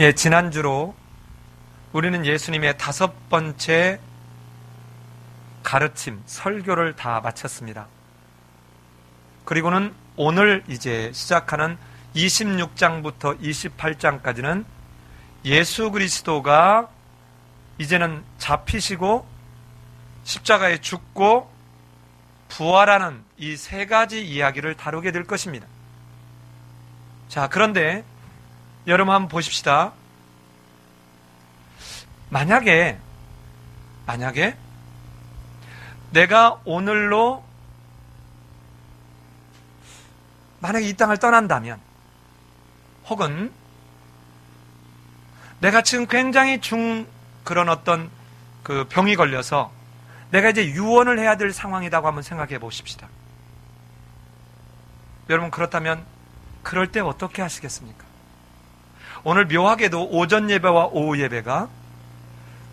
예, 지난주로 우리는 예수님의 5번째 가르침, 설교를 다 마쳤습니다. 그리고는 오늘 이제 시작하는 26장부터 28장까지는 예수 그리스도가 이제는 잡히시고 십자가에 죽고 부활하는 이 3가지 이야기를 다루게 될 것입니다. 자, 그런데 여러분 한번 보십시다. 만약에 내가 오늘로 만약에 이 땅을 떠난다면, 혹은 내가 지금 굉장히 그런 어떤 그 병이 걸려서 내가 이제 유언을 해야 될 상황이라고 한번 생각해 보십시다. 여러분, 그렇다면 그럴 때 어떻게 하시겠습니까? 오늘 묘하게도 오전 예배와 오후 예배가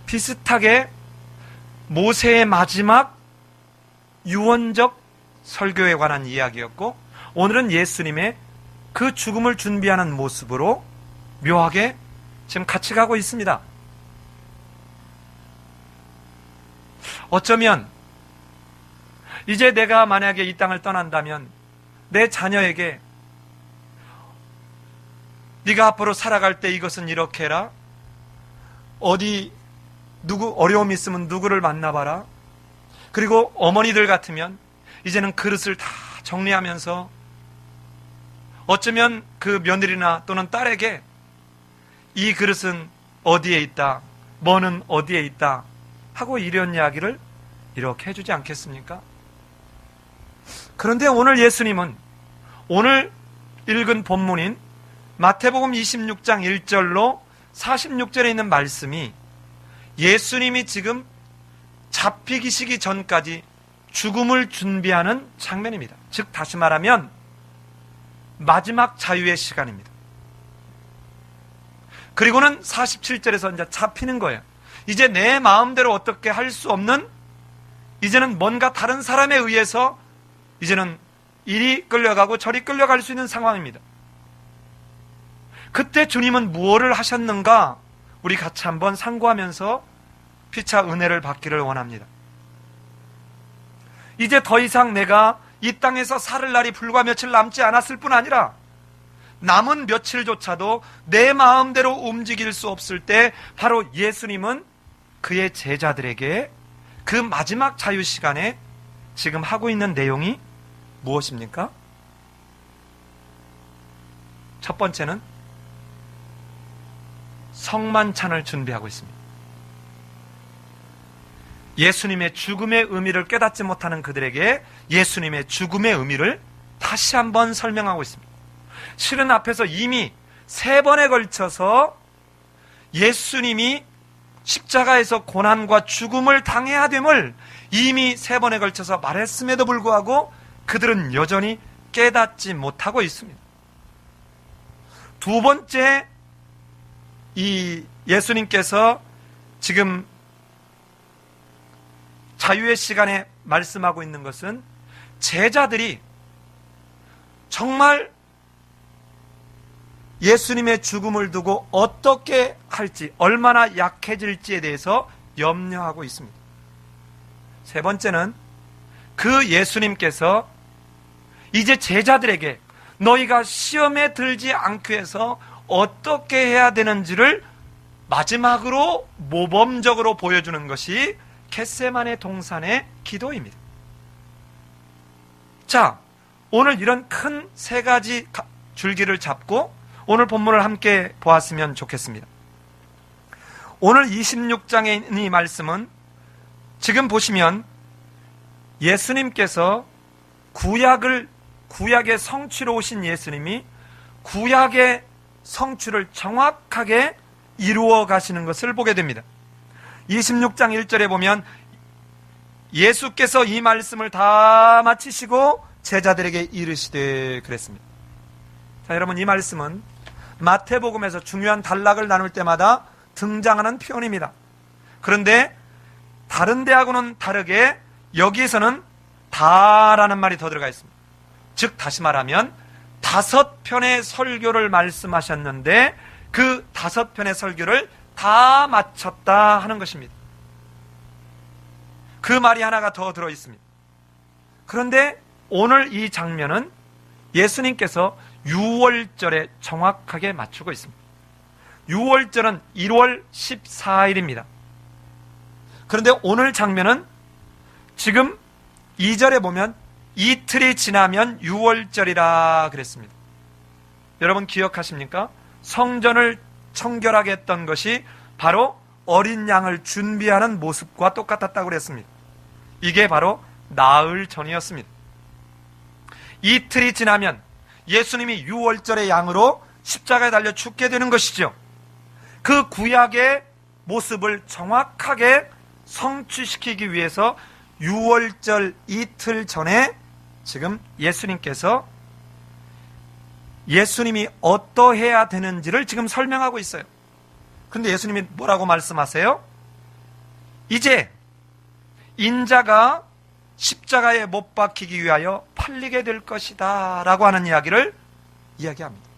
비슷하게 모세의 마지막 유언적 설교에 관한 이야기였고, 오늘은 예수님의 그 죽음을 준비하는 모습으로 묘하게 지금 같이 가고 있습니다. 어쩌면 이제 내가 만약에 이 땅을 떠난다면 내 자녀에게 네가 앞으로 살아갈 때 이것은 이렇게 해라, 어디 누구 어려움이 있으면 누구를 만나봐라, 그리고 어머니들 같으면 이제는 그릇을 다 정리하면서 어쩌면 그 며느리나 또는 딸에게 이 그릇은 어디에 있다, 뭐는 어디에 있다 하고 이런 이야기를 이렇게 해주지 않겠습니까? 그런데 오늘 예수님은 오늘 읽은 본문인 마태복음 26장 1절로 46절에 있는 말씀이 예수님이 지금 잡히시기 전까지 죽음을 준비하는 장면입니다. 즉 다시 말하면 마지막 자유의 시간입니다. 그리고는 47절에서 이제 잡히는 거예요. 이제 내 마음대로 어떻게 할 수 없는, 이제는 뭔가 다른 사람에 의해서 이제는 이리 끌려가고 저리 끌려갈 수 있는 상황입니다. 그때 주님은 무엇을 하셨는가? 우리 같이 한번 상고하면서 피차 은혜를 받기를 원합니다. 이제 더 이상 내가 이 땅에서 살 날이 불과 며칠 남지 않았을 뿐 아니라 남은 며칠조차도 내 마음대로 움직일 수 없을 때 바로 예수님은 그의 제자들에게 그 마지막 자유 시간에 지금 하고 있는 내용이 무엇입니까? 첫 번째는 성만찬을 준비하고 있습니다. 예수님의 죽음의 의미를 깨닫지 못하는 그들에게 예수님의 죽음의 의미를 다시 한번 설명하고 있습니다. 실은 앞에서 이미 3번에 걸쳐서 예수님이 십자가에서 고난과 죽음을 당해야 됨을 이미 3번에 걸쳐서 말했음에도 불구하고 그들은 여전히 깨닫지 못하고 있습니다. 두 번째, 이 예수님께서 지금 자유의 시간에 말씀하고 있는 것은 제자들이 정말 예수님의 죽음을 두고 어떻게 할지, 얼마나 약해질지에 대해서 염려하고 있습니다. 세 번째는 그 예수님께서 이제 제자들에게 너희가 시험에 들지 않기 위해서 어떻게 해야 되는지를 마지막으로 모범적으로 보여주는 것이 겟세마네 동산의 기도입니다. 자, 오늘 이런 큰 3가지 줄기를 잡고 오늘 본문을 함께 보았으면 좋겠습니다. 오늘 26장에 있는 이 말씀은 지금 보시면 예수님께서 구약의 성취로 오신 예수님이 구약의 성취를 정확하게 이루어 가시는 것을 보게 됩니다. 26장 1절에 보면 예수께서 이 말씀을 다 마치시고 제자들에게 이르시되 그랬습니다. 자, 여러분, 이 말씀은 마태복음에서 중요한 단락을 나눌 때마다 등장하는 표현입니다. 그런데 다른 데하고는 다르게 여기에서는 다라는 말이 더 들어가 있습니다. 즉 다시 말하면 5편의 설교를 말씀하셨는데 그 5편의 설교를 다 마쳤다 하는 것입니다. 그 말이 하나가 더 들어있습니다. 그런데 오늘 이 장면은 예수님께서 6월절에 정확하게 맞추고 있습니다. 6월절은 1월 14일입니다. 그런데 오늘 장면은 지금 2절에 보면 이틀이 지나면 6월절이라 그랬습니다. 여러분 기억하십니까? 성전을 청결하게 했던 것이 바로 어린 양을 준비하는 모습과 똑같았다고 그랬습니다. 이게 바로 나흘 전이었습니다. 이틀이 지나면 예수님이 6월절의 양으로 십자가에 달려 죽게 되는 것이죠. 그 구약의 모습을 정확하게 성취시키기 위해서 6월절 이틀 전에 지금 예수님께서 예수님이 어떠해야 되는지를 지금 설명하고 있어요. 그런데 예수님이 뭐라고 말씀하세요? 이제 인자가 십자가에 못 박히기 위하여 팔리게 될 것이다 라고 하는 이야기를 이야기합니다.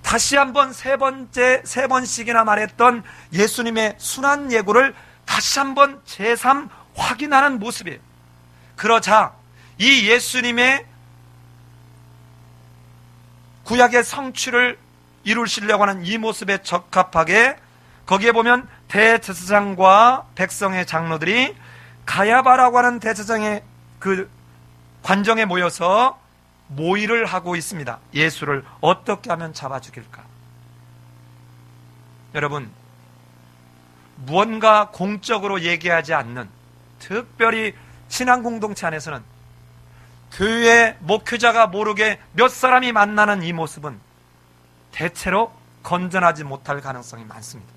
다시 한번 세 번씩이나 말했던 예수님의 순환 예고를 다시 한번 제3 확인하는 모습이에요. 그러자 이 예수님의 구약의 성취를 이루시려고 하는 이 모습에 적합하게 거기에 보면 대제사장과 백성의 장로들이 가야바라고 하는 대제사장의 그 관정에 모여서 모의를 하고 있습니다. 예수를 어떻게 하면 잡아 죽일까? 여러분, 무언가 공적으로 얘기하지 않는, 특별히 신앙 공동체 안에서는 교회 목회자가 모르게 몇 사람이 만나는 이 모습은 대체로 건전하지 못할 가능성이 많습니다.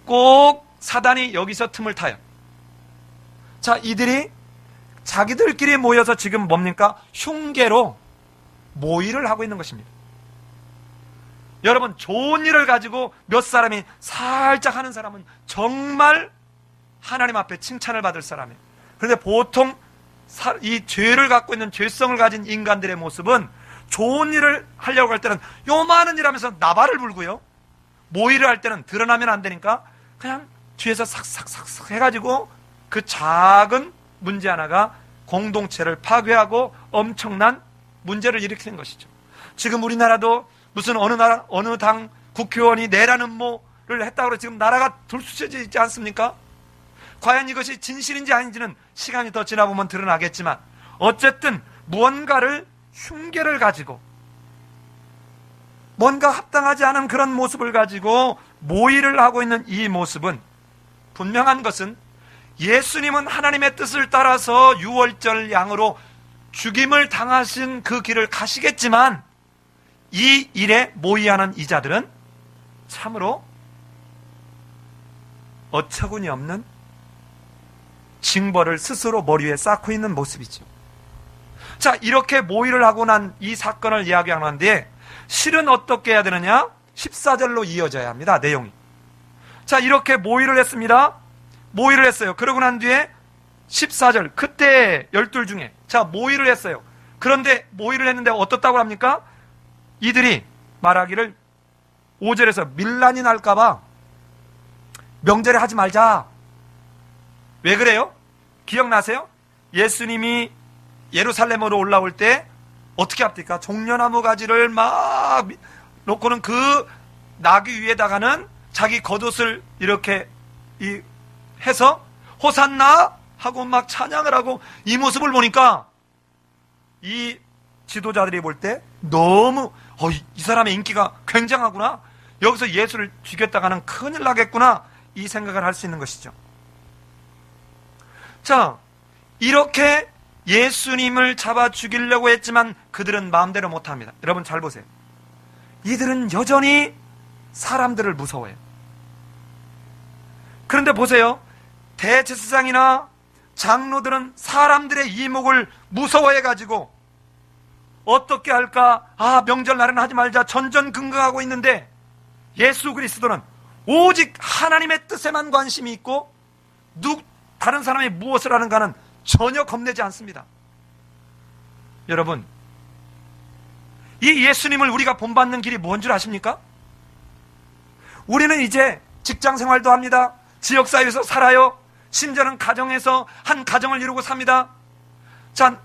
꼭 사단이 여기서 틈을 타요. 자, 이들이 자기들끼리 모여서 지금 뭡니까? 흉계로 모의를 하고 있는 것입니다. 여러분, 좋은 일을 가지고 몇 사람이 살짝 하는 사람은 정말 하나님 앞에 칭찬을 받을 사람이에요. 그런데 보통 이 죄를 갖고 있는 죄성을 가진 인간들의 모습은 좋은 일을 하려고 할 때는 요만한 일 하면서 나발을 불고요, 모의를 할 때는 드러나면 안 되니까 그냥 뒤에서 삭삭삭삭 해가지고 그 작은 문제 하나가 공동체를 파괴하고 엄청난 문제를 일으키는 것이죠. 지금 우리나라도 무슨 어느 당 국회의원이 내라는 뭐를 했다고 해서 지금 나라가 들쑤셔져 있지 않습니까? 과연 이것이 진실인지 아닌지는 시간이 더 지나보면 드러나겠지만, 어쨌든 무언가를 흉계를 가지고 뭔가 합당하지 않은 그런 모습을 가지고 모의를 하고 있는 이 모습은, 분명한 것은 예수님은 하나님의 뜻을 따라서 6월절 양으로 죽임을 당하신 그 길을 가시겠지만, 이 일에 모의하는 이자들은 참으로 어처구니 없는 징벌을 스스로 머리 위에 쌓고 있는 모습이죠. 자, 이렇게 모의를 하고 난 이 사건을 이야기하는데 실은 어떻게 해야 되느냐? 14절로 이어져야 합니다, 내용이. 자, 이렇게 모의를 했습니다. 모의를 했어요. 그러고 난 뒤에 14절, 그때 12 중에 자, 모의를 했어요. 그런데 모의를 했는데 어떻다고 합니까? 이들이 말하기를 5절에서 밀란이 날까봐 명절에 하지 말자. 왜 그래요? 기억나세요? 예수님이 예루살렘으로 올라올 때 어떻게 합니까? 종려나무 가지를 막 놓고는 그 나귀 위에다가는 자기 겉옷을 이렇게 해서 호산나 하고 막 찬양을 하고, 이 모습을 보니까 이 지도자들이 볼 때 너무 이 사람의 인기가 굉장하구나, 여기서 예수를 죽였다가는 큰일 나겠구나, 이 생각을 할 수 있는 것이죠. 자, 이렇게 예수님을 잡아 죽이려고 했지만 그들은 마음대로 못합니다. 여러분 잘 보세요. 이들은 여전히 사람들을 무서워해요. 그런데 보세요. 대제사장이나 장로들은 사람들의 이목을 무서워해가지고 어떻게 할까? 명절날에는 하지 말자, 전전긍긍하고 있는데, 예수 그리스도는 오직 하나님의 뜻에만 관심이 있고 다른 사람이 무엇을 하는가는 전혀 겁내지 않습니다. 여러분, 이 예수님을 우리가 본받는 길이 뭔 줄 아십니까? 우리는 이제 직장 생활도 합니다. 지역사회에서 살아요. 심지어는 가정에서 한 가정을 이루고 삽니다. 자,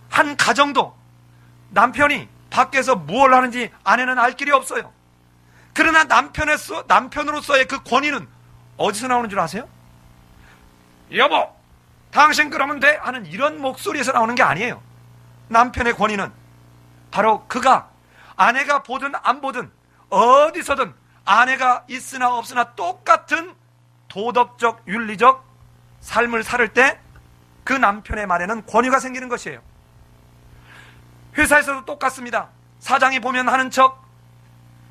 한 가정도 남편이 밖에서 뭘 하는지 아내는 알 길이 없어요. 그러나 남편으로서의 그 권위는 어디서 나오는 줄 아세요? 여보, 당신 그러면 돼? 하는 이런 목소리에서 나오는 게 아니에요. 남편의 권위는 바로 그가 아내가 보든 안 보든 어디서든 아내가 있으나 없으나 똑같은 도덕적, 윤리적 삶을 살 때 그 남편의 말에는 권위가 생기는 것이에요. 회사에서도 똑같습니다. 사장이 보면 하는 척,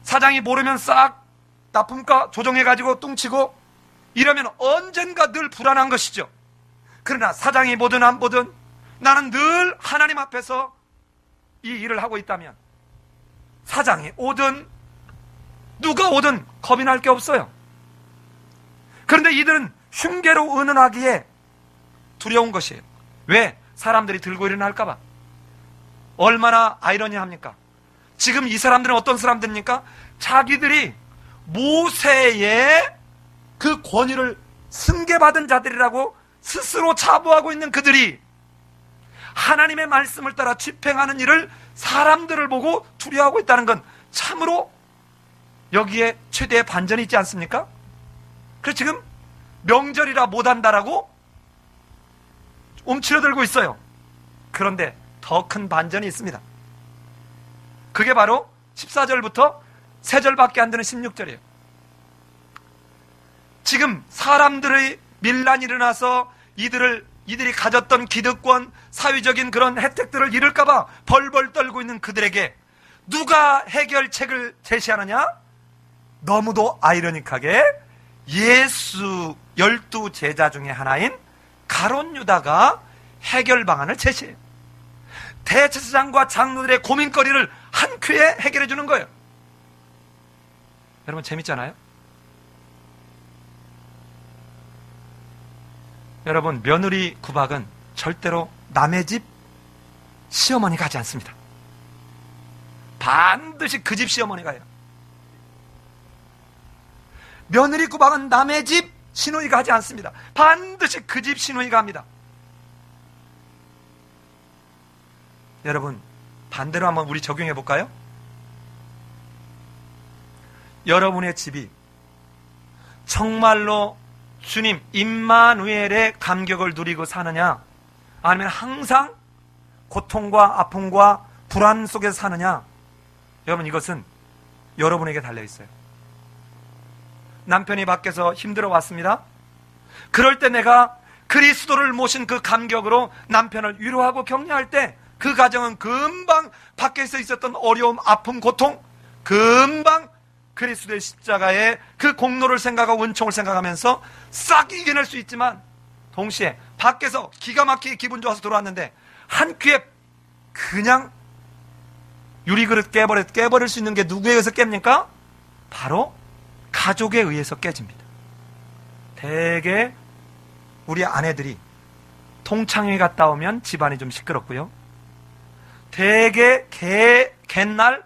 사장이 모르면 싹 납품가 조정해가지고 뚱치고 이러면 언젠가 늘 불안한 것이죠. 그러나 사장이 보든 안 보든 나는 늘 하나님 앞에서 이 일을 하고 있다면 사장이 오든 누가 오든 겁이 날 게 없어요. 그런데 이들은 흉계로 은은하기에 두려운 것이에요. 왜? 사람들이 들고 일어날까봐. 얼마나 아이러니합니까? 지금 이 사람들은 어떤 사람들입니까? 자기들이 모세의 그 권위를 승계받은 자들이라고 스스로 자부하고 있는 그들이 하나님의 말씀을 따라 집행하는 일을 사람들을 보고 두려워하고 있다는 건 참으로 여기에 최대의 반전이 있지 않습니까? 그래서 지금 명절이라 못한다라고 움츠러들고 있어요. 그런데 더 큰 반전이 있습니다. 그게 바로 14절부터 3절밖에 안 되는 16절이에요. 지금 사람들의 밀란이 일어나서 이들이 가졌던 기득권, 사회적인 그런 혜택들을 잃을까봐 벌벌 떨고 있는 그들에게 누가 해결책을 제시하느냐? 너무도 아이러니하게 예수 12제자 중에 하나인 가룟 유다가 해결 방안을 제시해요. 대제사장과 장로들의 고민거리를 한 큐에 해결해 주는 거예요. 여러분 재밌잖아요? 여러분, 며느리 구박은 절대로 남의 집 시어머니 가지 않습니다. 반드시 그 집 시어머니가 해요. 며느리 구박은 남의 집 시누이가 하지 않습니다. 반드시 그 집 시누이가 합니다. 여러분, 반대로 한번 우리 적용해 볼까요? 여러분의 집이 정말로 주님 임마누엘의 감격을 누리고 사느냐, 아니면 항상 고통과 아픔과 불안 속에서 사느냐, 여러분 이것은 여러분에게 달려있어요. 남편이 밖에서 힘들어 왔습니다. 그럴 때 내가 그리스도를 모신 그 감격으로 남편을 위로하고 격려할 때 그 가정은 금방 밖에서 있었던 어려움, 아픔, 고통 금방 그리스도의 십자가의 그 공로를 생각하고 은총을 생각하면서 싹 이겨낼 수 있지만, 동시에 밖에서 기가 막히게 기분 좋아서 들어왔는데 한 큐에 그냥 유리그릇 깨버릴 수 있는 게 누구에 의해서 깹니까? 바로 가족에 의해서 깨집니다. 대개 우리 아내들이 동창회 갔다 오면 집안이 좀 시끄럽고요, 대개 갯날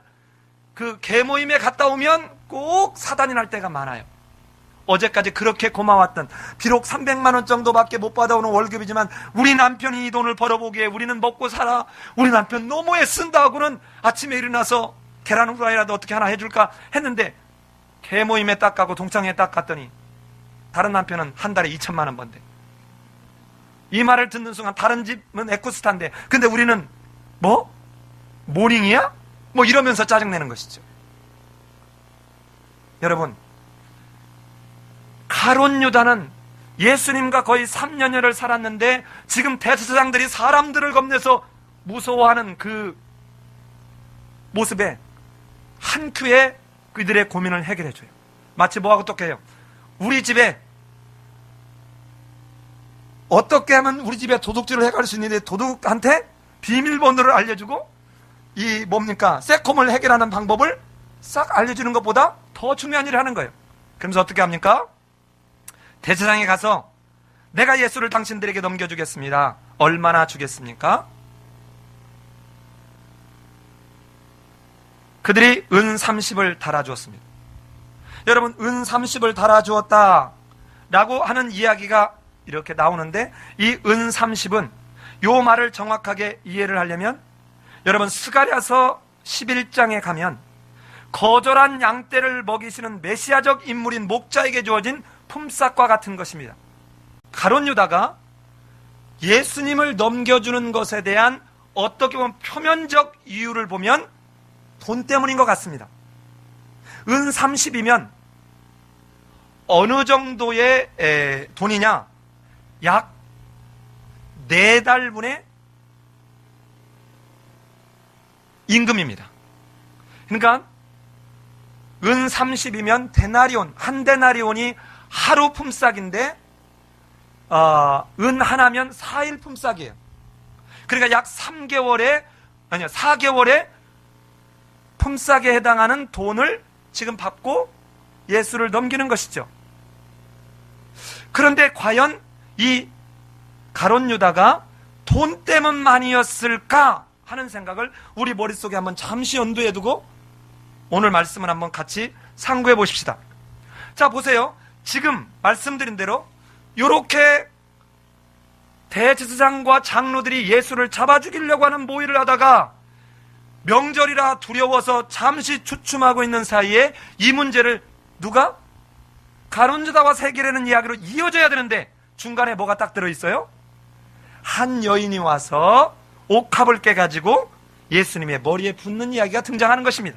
그 개모임에 갔다 오면 꼭 사단이 날 때가 많아요. 어제까지 그렇게 고마웠던, 비록 300만 원 정도밖에 못 받아오는 월급이지만 우리 남편이 이 돈을 벌어보기에 우리는 먹고 살아, 우리 남편 너무 애쓴다 하고는 아침에 일어나서 계란 후라이라도 어떻게 하나 해줄까 했는데 개모임에 딱 가고 동창회에 딱 갔더니 다른 남편은 한 달에 2천만 원 번대. 이 말을 듣는 순간 다른 집은 에쿠스타인데 근데 우리는 뭐? 모닝이야? 뭐 이러면서 짜증내는 것이죠. 여러분, 가룟 유다는 예수님과 거의 3년여를 살았는데 지금 대제사장들이 사람들을 겁내서 무서워하는 그 모습에 한 큐에 그들의 고민을 해결해줘요. 마치 뭐하고 똑같아요. 우리 집에 어떻게 하면 우리 집에 도둑질을 해갈 수 있는데 도둑한테 비밀번호를 알려주고 이 뭡니까? 새콤을 해결하는 방법을 싹 알려주는 것보다 더 중요한 일을 하는 거예요. 그러면서 어떻게 합니까? 대제사장에 가서 내가 예수를 당신들에게 넘겨주겠습니다. 얼마나 주겠습니까? 그들이 은 30을 달아주었습니다. 여러분, 은 30을 달아주었다 라고 하는 이야기가 이렇게 나오는데, 이 은 30은 요 말을 정확하게 이해를 하려면 여러분, 스가랴서 11장에 가면 거절한 양떼를 먹이시는 메시아적 인물인 목자에게 주어진 품삯과 같은 것입니다. 가룟 유다가 예수님을 넘겨주는 것에 대한 어떻게 보면 표면적 이유를 보면 돈 때문인 것 같습니다. 은 30이면 어느 정도의 돈이냐? 약 4달분의 임금입니다. 그러니까 은 30이면 데나리온, 한 데나리온이 하루 품삯인데 은 하나면 4일 품삯이에요. 그러니까 약 4개월의 품삯에 해당하는 돈을 지금 받고 예수를 넘기는 것이죠. 그런데 과연 이 가룟 유다가 돈 때문만이었을까 하는 생각을 우리 머릿속에 한번 잠시 염두에 두고 오늘 말씀을 한번 같이 상고해 보십시다. 자, 보세요. 지금 말씀드린 대로 이렇게 대제사장과 장로들이 예수를 잡아 죽이려고 하는 모의를 하다가 명절이라 두려워서 잠시 주춤하고 있는 사이에 이 문제를 누가? 가룟 유다와 세계라는 이야기로 이어져야 되는데 중간에 뭐가 딱 들어있어요? 한 여인이 와서 옥합을 깨가지고 예수님의 머리에 붓는 이야기가 등장하는 것입니다.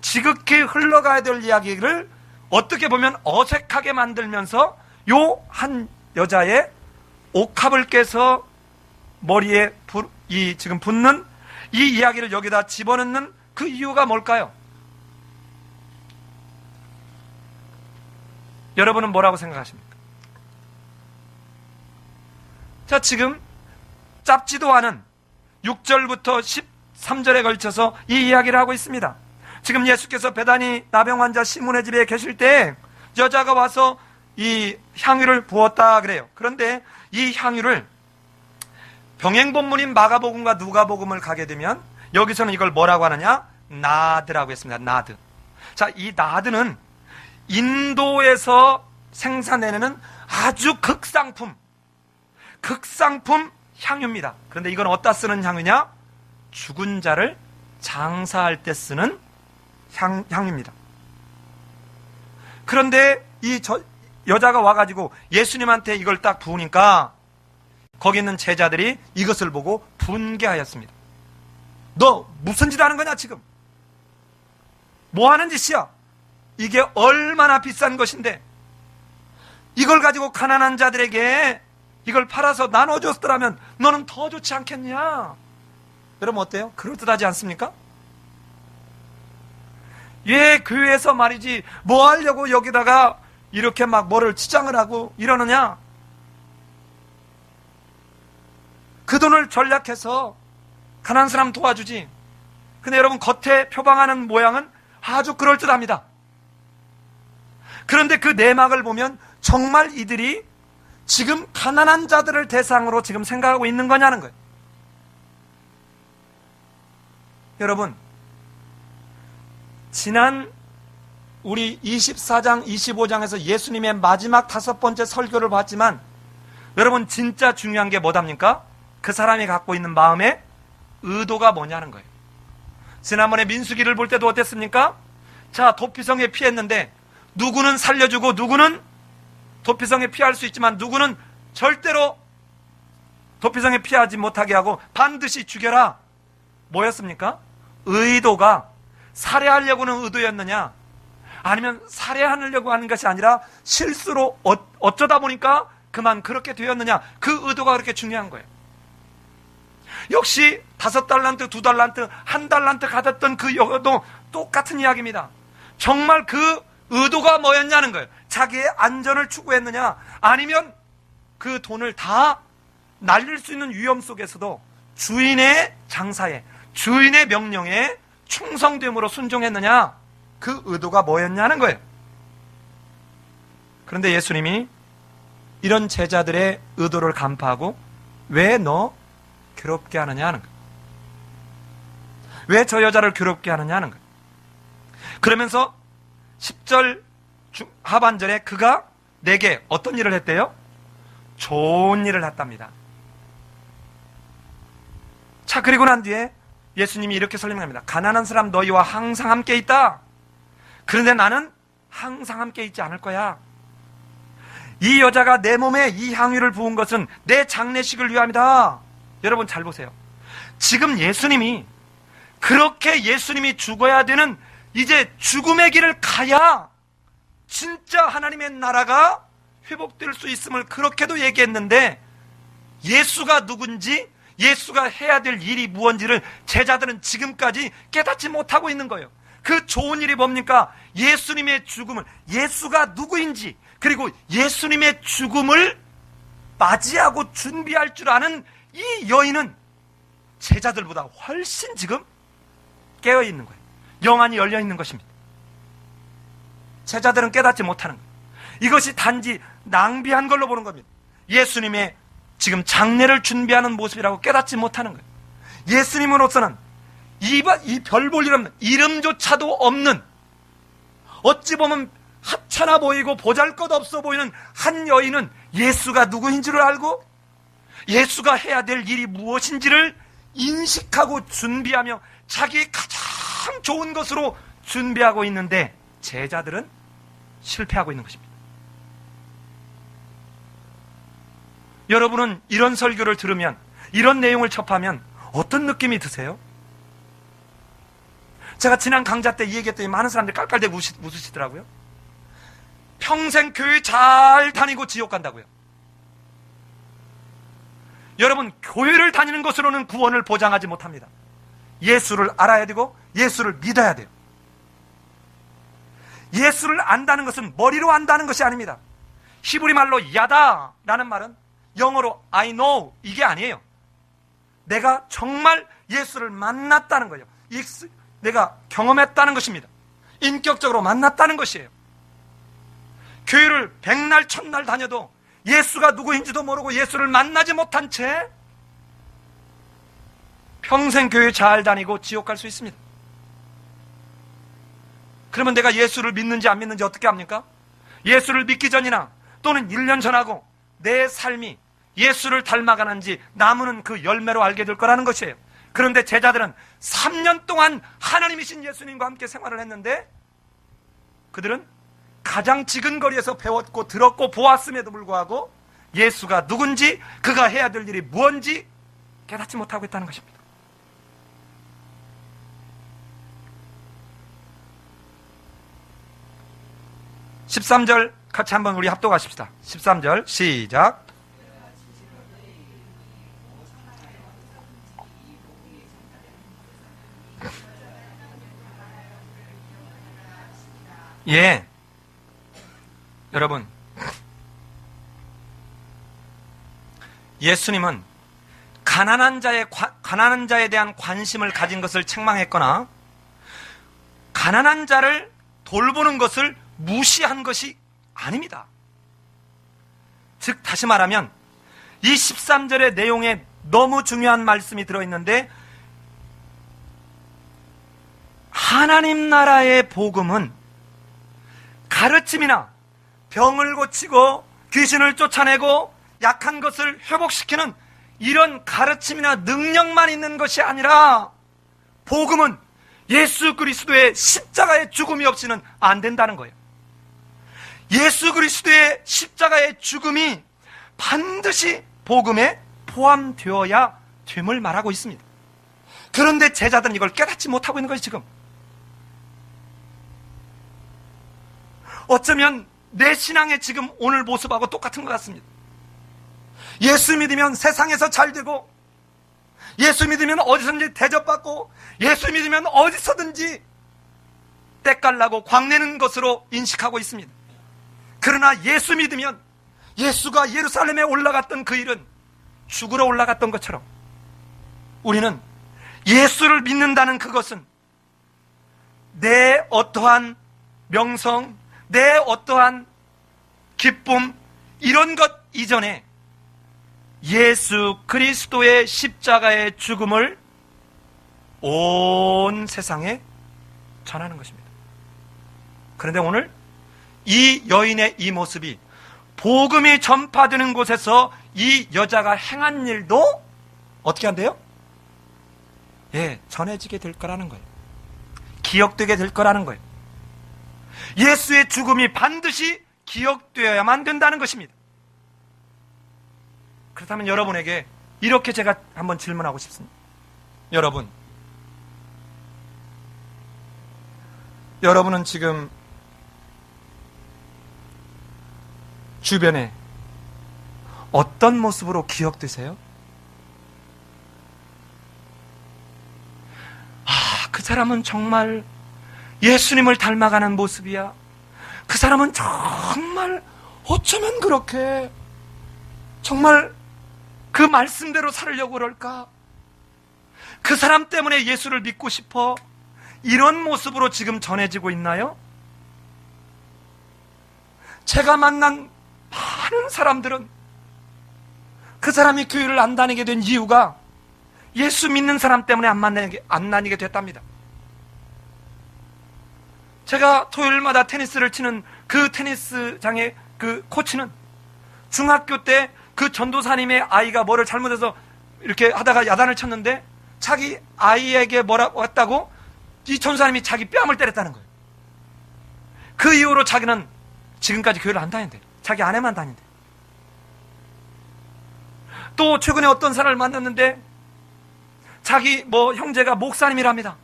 지극히 흘러가야 될 이야기를 어떻게 보면 어색하게 만들면서 요 한 여자의 옥합을 깨서 머리에 지금 붓는 이 이야기를 여기다 집어넣는 그 이유가 뭘까요? 여러분은 뭐라고 생각하십니까? 자, 지금 짧지도 않은 6절부터 13절에 걸쳐서 이 이야기를 하고 있습니다. 지금 예수께서 베다니 나병 환자 시몬의 집에 계실 때 여자가 와서 이 향유를 부었다 그래요. 그런데 이 향유를 병행본문인 마가복음과 누가복음을 가게 되면 여기서는 이걸 뭐라고 하느냐? 나드라고 했습니다. 나드. 자, 이 나드는 인도에서 생산해내는 아주 극상품 향유입니다. 그런데 이건 어디다 쓰는 향유냐? 죽은 자를 장사할 때 쓰는 향유입니다. 그런데 이 여자가 와가지고 예수님한테 이걸 딱 부으니까 거기 있는 제자들이 이것을 보고 분개하였습니다. 너 무슨 짓 하는 거냐 지금? 뭐 하는 짓이야? 이게 얼마나 비싼 것인데 이걸 가지고 가난한 자들에게 이걸 팔아서 나눠줬더라면 너는 더 좋지 않겠냐? 여러분 어때요? 그럴듯하지 않습니까? 왜 교회에서 말이지 뭐 하려고 여기다가 이렇게 막 뭐를 치장을 하고 이러느냐? 그 돈을 전략해서 가난한 사람 도와주지. 근데 여러분 겉에 표방하는 모양은 아주 그럴듯합니다. 그런데 그 내막을 보면 정말 이들이 지금 가난한 자들을 대상으로 지금 생각하고 있는 거냐는 거예요. 여러분, 지난 우리 24장, 25장에서 예수님의 마지막 5번째 설교를 봤지만 여러분 진짜 중요한 게 뭐답니까? 그 사람이 갖고 있는 마음의 의도가 뭐냐는 거예요. 지난번에 민수기를 볼 때도 어땠습니까? 자, 도피성에 피했는데 누구는 살려주고 누구는 도피성에 피할 수 있지만 누구는 절대로 도피성에 피하지 못하게 하고 반드시 죽여라. 뭐였습니까? 의도가 살해하려고는 의도였느냐? 아니면 살해하려고 하는 것이 아니라 실수로 어쩌다 보니까 그만 그렇게 되었느냐? 그 의도가 그렇게 중요한 거예요. 역시 5달란트, 2달란트, 1달란트 가졌던 그 여도 똑같은 이야기입니다. 정말 그 의도가 뭐였냐는 거예요. 자기의 안전을 추구했느냐? 아니면 그 돈을 다 날릴 수 있는 위험 속에서도 주인의 장사에, 주인의 명령에 충성됨으로 순종했느냐? 그 의도가 뭐였냐는 거예요. 그런데 예수님이 이런 제자들의 의도를 간파하고 왜 너 괴롭게 하느냐 하는 거예요. 왜 저 여자를 괴롭게 하느냐 하는 거예요. 그러면서 10절 하반절에 그가 내게 어떤 일을 했대요? 좋은 일을 했답니다. 자, 그리고 난 뒤에 예수님이 이렇게 설명합니다. 가난한 사람 너희와 항상 함께 있다. 그런데 나는 항상 함께 있지 않을 거야. 이 여자가 내 몸에 이 향유를 부은 것은 내 장례식을 위함이다. 여러분 잘 보세요. 지금 예수님이 그렇게 예수님이 죽어야 되는 이제 죽음의 길을 가야 진짜 하나님의 나라가 회복될 수 있음을 그렇게도 얘기했는데, 예수가 누군지, 예수가 해야 될 일이 무언지를 제자들은 지금까지 깨닫지 못하고 있는 거예요. 그 좋은 일이 뭡니까? 예수님의 죽음을, 예수가 누구인지, 그리고 예수님의 죽음을 맞이하고 준비할 줄 아는 이 여인은 제자들보다 훨씬 지금 깨어 있는 거예요. 영안이 열려 있는 것입니다. 제자들은 깨닫지 못하는 거예요. 이것이 단지 낭비한 걸로 보는 겁니다. 예수님의 지금 장례를 준비하는 모습이라고 깨닫지 못하는 거예요. 예수님으로서는 이 별 볼 일 없는, 이름조차도 없는, 어찌 보면 하찮아 보이고 보잘것없어 보이는 한 여인은 예수가 누구인지를 알고 예수가 해야 될 일이 무엇인지를 인식하고 준비하며 자기의 가장 좋은 것으로 준비하고 있는데, 제자들은 실패하고 있는 것입니다. 여러분은 이런 설교를 들으면, 이런 내용을 접하면 어떤 느낌이 드세요? 제가 지난 강좌 때 이 얘기했더니 많은 사람들이 깔깔대고 웃으시더라고요. 평생 교회 잘 다니고 지옥 간다고요. 여러분, 교회를 다니는 것으로는 구원을 보장하지 못합니다. 예수를 알아야 되고 예수를 믿어야 돼요. 예수를 안다는 것은 머리로 안다는 것이 아닙니다. 히브리 말로 야다라는 말은 영어로 I know 이게 아니에요. 내가 정말 예수를 만났다는 거예요. 내가 경험했다는 것입니다. 인격적으로 만났다는 것이에요. 교회를 백날 천날 다녀도 예수가 누구인지도 모르고 예수를 만나지 못한 채 평생 교회 잘 다니고 지옥 갈 수 있습니다. 그러면 내가 예수를 믿는지 안 믿는지 어떻게 합니까? 예수를 믿기 전이나 또는 1년 전하고 내 삶이 예수를 닮아가는지 나무는 그 열매로 알게 될 거라는 것이에요. 그런데 제자들은 3년 동안 하나님이신 예수님과 함께 생활을 했는데, 그들은 가장 지근거리에서 배웠고 들었고 보았음에도 불구하고 예수가 누군지, 그가 해야 될 일이 무언지 깨닫지 못하고 있다는 것입니다. (13절) 같이 한번 우리 합독하십시다. 13절 시작. 예, 여러분, 예수님은 가난한 자에 대한 관심을 가진 것을 책망했거나 가난한 자를 돌보는 것을 무시한 것이 아닙니다. 즉 다시 말하면 이 13절의 내용에 너무 중요한 말씀이 들어있는데, 하나님 나라의 복음은 가르침이나 병을 고치고 귀신을 쫓아내고 약한 것을 회복시키는 이런 가르침이나 능력만 있는 것이 아니라, 복음은 예수 그리스도의 십자가의 죽음이 없이는 안 된다는 거예요. 예수 그리스도의 십자가의 죽음이 반드시 복음에 포함되어야 됨을 말하고 있습니다. 그런데 제자들은 이걸 깨닫지 못하고 있는 것이 지금. 어쩌면 내 신앙의 지금 오늘 모습하고 똑같은 것 같습니다. 예수 믿으면 세상에서 잘 되고, 예수 믿으면 어디서든지 대접받고, 예수 믿으면 어디서든지 때깔나고 광내는 것으로 인식하고 있습니다. 그러나 예수 믿으면 예수가 예루살렘에 올라갔던 그 일은 죽으러 올라갔던 것처럼, 우리는 예수를 믿는다는 그것은 내 어떠한 명성, 내 어떠한 기쁨, 이런 것 이전에 예수 그리스도의 십자가의 죽음을 온 세상에 전하는 것입니다. 그런데 오늘 이 여인의 이 모습이 복음이 전파되는 곳에서 이 여자가 행한 일도 어떻게 한대요? 예, 전해지게 될 거라는 거예요. 기억되게 될 거라는 거예요. 예수의 죽음이 반드시 기억되어야만 된다는 것입니다. 그렇다면 여러분에게 이렇게 제가 한번 질문하고 싶습니다. 여러분은 지금 주변에 어떤 모습으로 기억되세요? 그 사람은 정말 예수님을 닮아가는 모습이야. 그 사람은 정말 어쩌면 그렇게 정말 그 말씀대로 살려고 그럴까? 그 사람 때문에 예수를 믿고 싶어. 이런 모습으로 지금 전해지고 있나요? 제가 만난 많은 사람들은 그 사람이 교회를 안 다니게 된 이유가 예수 믿는 사람 때문에 안 다니게 됐답니다. 제가 토요일마다 테니스를 치는 그 테니스장의 그 코치는 중학교 때 그 전도사님의 아이가 뭐를 잘못해서 이렇게 하다가 야단을 쳤는데 자기 아이에게 뭐라고 했다고 이 전도사님이 자기 뺨을 때렸다는 거예요. 그 이후로 자기는 지금까지 교회를 안 다닌대. 자기 아내만 다닌대. 또 최근에 어떤 사람을 만났는데 자기 형제가 목사님이랍니다.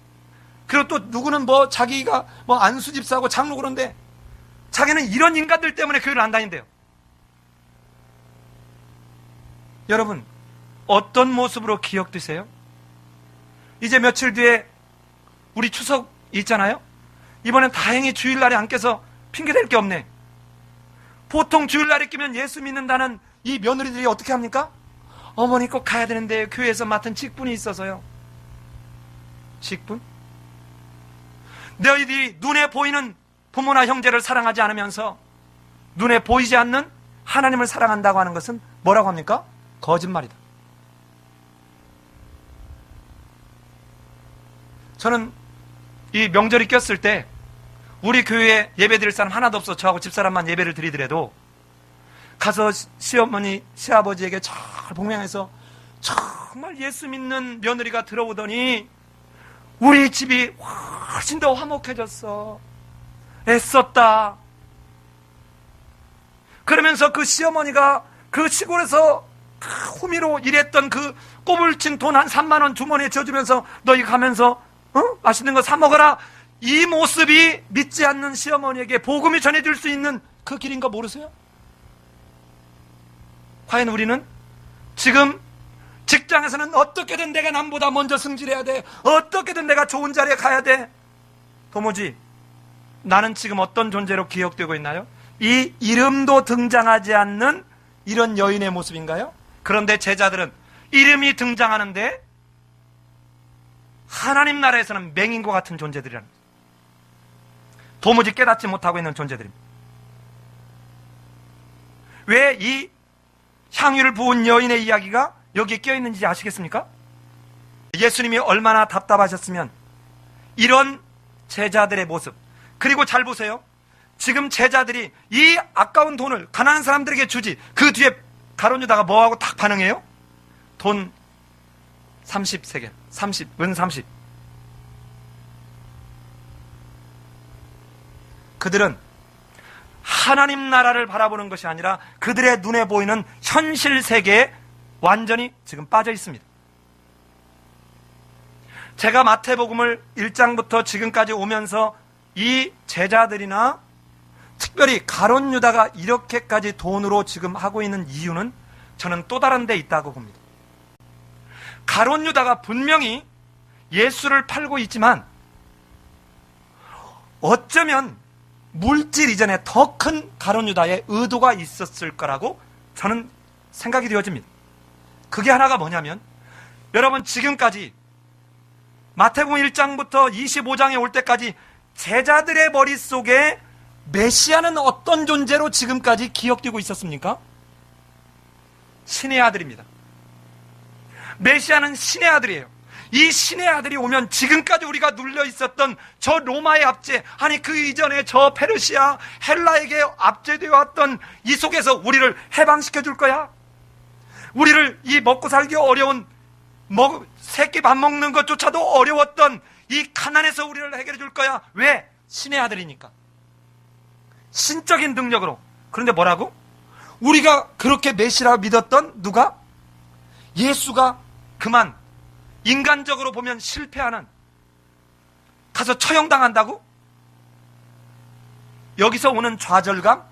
그리고 또 누구는 자기가 안수집사하고 장로 그런데 자기는 이런 인간들 때문에 교회를 안 다닌대요. 여러분, 어떤 모습으로 기억되세요? 이제 며칠 뒤에 우리 추석 있잖아요? 이번엔 다행히 주일날에 안 껴서 핑계댈 게 없네. 보통 주일날에 끼면 예수 믿는다는 이 며느리들이 어떻게 합니까? 어머니 꼭 가야 되는데 교회에서 맡은 직분이 있어서요. 직분? 너희들이 눈에 보이는 부모나 형제를 사랑하지 않으면서 눈에 보이지 않는 하나님을 사랑한다고 하는 것은 뭐라고 합니까? 거짓말이다. 저는 이 명절이 꼈을 때 우리 교회에 예배 드릴 사람 하나도 없어. 저하고 집사람만 예배를 드리더라도 가서 시어머니, 시아버지에게 잘 복명해서 정말 예수 믿는 며느리가 들어오더니 우리 집이 훨씬 더 화목해졌어. 애썼다. 그러면서 그 시어머니가 그 시골에서 후미로 일했던 그 꼬불친 돈 한 3만 원 주머니에 져주면서 너희 가면서 맛있는 거 사 먹어라. 이 모습이 믿지 않는 시어머니에게 복음이 전해질 수 있는 그 길인 거 모르세요? 과연 우리는 지금 직장에서는 어떻게든 내가 남보다 먼저 승진해야 돼. 어떻게든 내가 좋은 자리에 가야 돼. 도무지 나는 지금 어떤 존재로 기억되고 있나요? 이 이름도 등장하지 않는 이런 여인의 모습인가요? 그런데 제자들은 이름이 등장하는데 하나님 나라에서는 맹인과 같은 존재들이라는 거예요. 도무지 깨닫지 못하고 있는 존재들입니다. 왜 이 향유를 부은 여인의 이야기가 여기에 껴있는지 아시겠습니까? 예수님이 얼마나 답답하셨으면 이런 제자들의 모습, 그리고 잘 보세요. 지금 제자들이 이 아까운 돈을 가난한 사람들에게 주지, 그 뒤에 가룟 유다가 뭐하고 딱 반응해요? 돈 30세겔, 은 30. 그들은 하나님 나라를 바라보는 것이 아니라 그들의 눈에 보이는 현실 세계에 완전히 지금 빠져 있습니다. 제가 마태복음을 1장부터 지금까지 오면서 이 제자들이나 특별히 가룟 유다가 이렇게까지 돈으로 지금 하고 있는 이유는 저는 또 다른 데 있다고 봅니다. 가룟 유다가 분명히 예수를 팔고 있지만 어쩌면 물질 이전에 더 큰 가룟 유다의 의도가 있었을 거라고 저는 생각이 되어집니다. 그게 하나가 뭐냐면, 여러분 지금까지 마태복음 1장부터 25장에 올 때까지 제자들의 머릿속에 메시아는 어떤 존재로 지금까지 기억되고 있었습니까? 신의 아들입니다. 메시아는 신의 아들이에요. 이 신의 아들이 오면 지금까지 우리가 눌려 있었던 저 로마의 압제, 아니 그 이전에 저 페르시아, 헬라에게 압제되어 왔던 이 속에서 우리를 해방시켜 줄 거야. 우리를 이 먹고 살기 어려운 새끼 밥 먹는 것조차도 어려웠던 이 가난에서 우리를 해결해 줄 거야. 왜? 신의 아들이니까. 신적인 능력으로. 그런데 뭐라고? 우리가 그렇게 메시라고 믿었던 누가? 예수가 그만 인간적으로 보면 실패하는, 가서 처형당한다고? 여기서 오는 좌절감,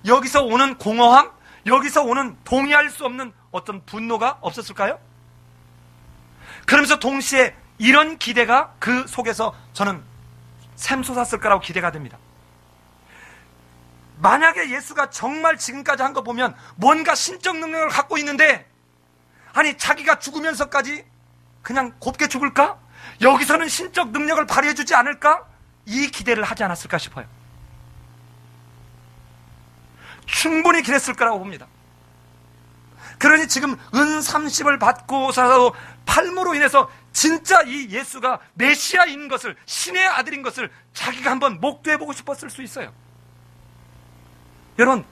여기서 오는 공허함, 여기서 오는 동의할 수 없는 어떤 분노가 없었을까요? 그러면서 동시에 이런 기대가 그 속에서 저는 샘솟았을 거라고 기대가 됩니다. 만약에 예수가 정말 지금까지 한 거 보면 뭔가 신적 능력을 갖고 있는데, 아니 자기가 죽으면서까지 그냥 곱게 죽을까? 여기서는 신적 능력을 발휘해 주지 않을까? 이 기대를 하지 않았을까 싶어요. 충분히 기댔을 거라고 봅니다. 그러니 지금 은 30을 받고서도 팔모로 인해서 진짜 이 예수가 메시아인 것을, 신의 아들인 것을 자기가 한번 목도해보고 싶었을 수 있어요. 여러분,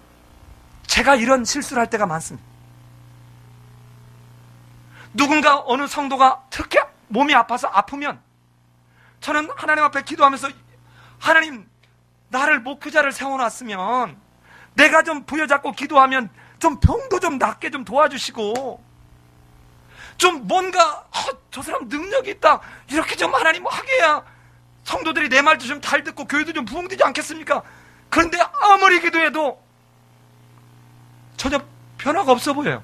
제가 이런 실수를 할 때가 많습니다. 누군가 어느 성도가 특히 몸이 아파서 아프면 저는 하나님 앞에 기도하면서, 하나님 나를 목회자를 세워놨으면 내가 좀 부여잡고 기도하면 좀 병도 좀 낫게 좀 도와주시고, 좀 뭔가 저 사람 능력이 있다 이렇게 좀 하나님 하게 해야 성도들이 내 말도 좀 잘 듣고 교회도 좀 부흥되지 않겠습니까? 그런데 아무리 기도해도 전혀 변화가 없어 보여요.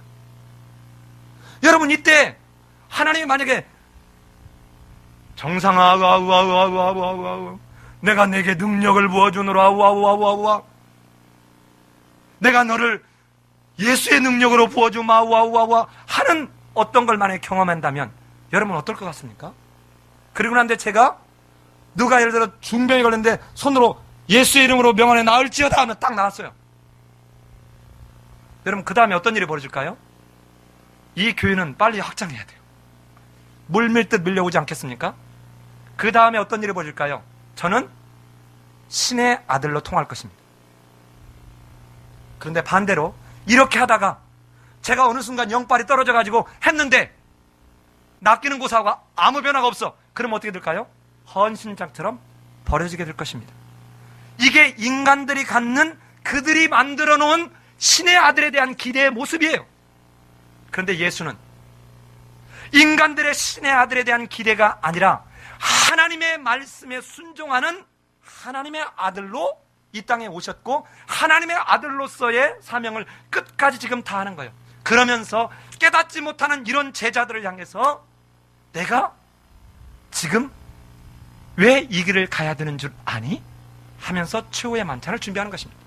여러분, 이때 하나님이 만약에 정상아 아우아우아우아우아우, 내가 내게 능력을 부어주노라 아우아우아우아우, 내가 너를 예수의 능력으로 부어주마 아우아우아우 하는 어떤 걸 만약에 경험한다면 여러분 어떨 것 같습니까? 그리고 난데 제가 누가 예를 들어 중병이 걸렸는데 손으로 예수의 이름으로 명하네 나을지어다 하면 딱 나왔어요. 여러분, 그 다음에 어떤 일이 벌어질까요? 이 교회는 빨리 확장해야 돼요. 물밀듯 밀려오지 않겠습니까? 그 다음에 어떤 일이 벌어질까요? 저는 신의 아들로 통할 것입니다. 그런데 반대로 이렇게 하다가 제가 어느 순간 영빨이 떨어져가지고 했는데 낚이는 고사하고 아무 변화가 없어. 그럼 어떻게 될까요? 헌신장처럼 버려지게 될 것입니다. 이게 인간들이 갖는, 그들이 만들어 놓은 신의 아들에 대한 기대의 모습이에요. 그런데 예수는 인간들의 신의 아들에 대한 기대가 아니라 하나님의 말씀에 순종하는 하나님의 아들로 이 땅에 오셨고, 하나님의 아들로서의 사명을 끝까지 지금 다하는 거예요. 그러면서 깨닫지 못하는 이런 제자들을 향해서 내가 지금 왜 이 길을 가야 되는 줄 아니? 하면서 최후의 만찬을 준비하는 것입니다.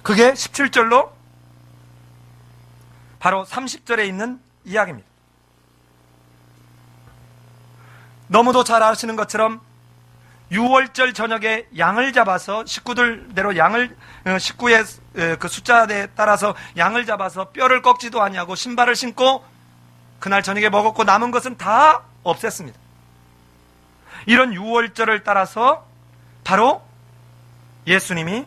그게 17절로 바로 30절에 있는 이야기입니다. 너무도 잘 아시는 것처럼 6월절 저녁에 양을 잡아서 식구들대로 식구의 그 숫자에 따라서 양을 잡아서 뼈를 꺾지도 아니하고 신발을 신고 그날 저녁에 먹었고 남은 것은 다 없앴습니다. 이런 6월절을 따라서 바로 예수님이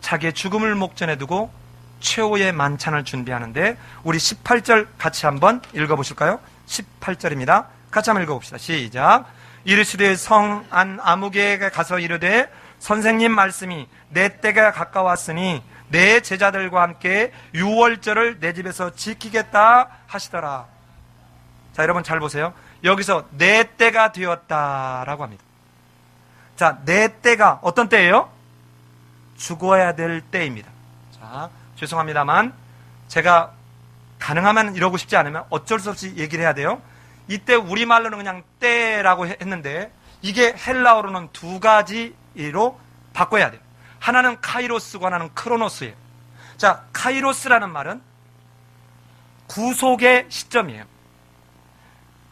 자기의 죽음을 목전에 두고 최후의 만찬을 준비하는데, 우리 18절 같이 한번 읽어보실까요? 18절입니다. 같이 한번 읽어봅시다. 시작. 이르시되 성 안 아무개에 가서 이르되 선생님 말씀이 내 때가 가까웠으니 내 제자들과 함께 6월절을 내 집에서 지키겠다 하시더라. 자, 여러분 잘 보세요. 여기서 내 때가 되었다라고 합니다. 자, 내 때가 어떤 때예요? 죽어야 될 때입니다. 자, 죄송합니다만 제가 가능하면 이러고 싶지 않으면 어쩔 수 없이 얘기를 해야 돼요. 이때 우리말로는 그냥 때라고 했는데 이게 헬라어로는 두 가지로 바꿔야 돼요. 하나는 카이로스고 하나는 크로노스예요. 자, 카이로스라는 말은 구속의 시점이에요.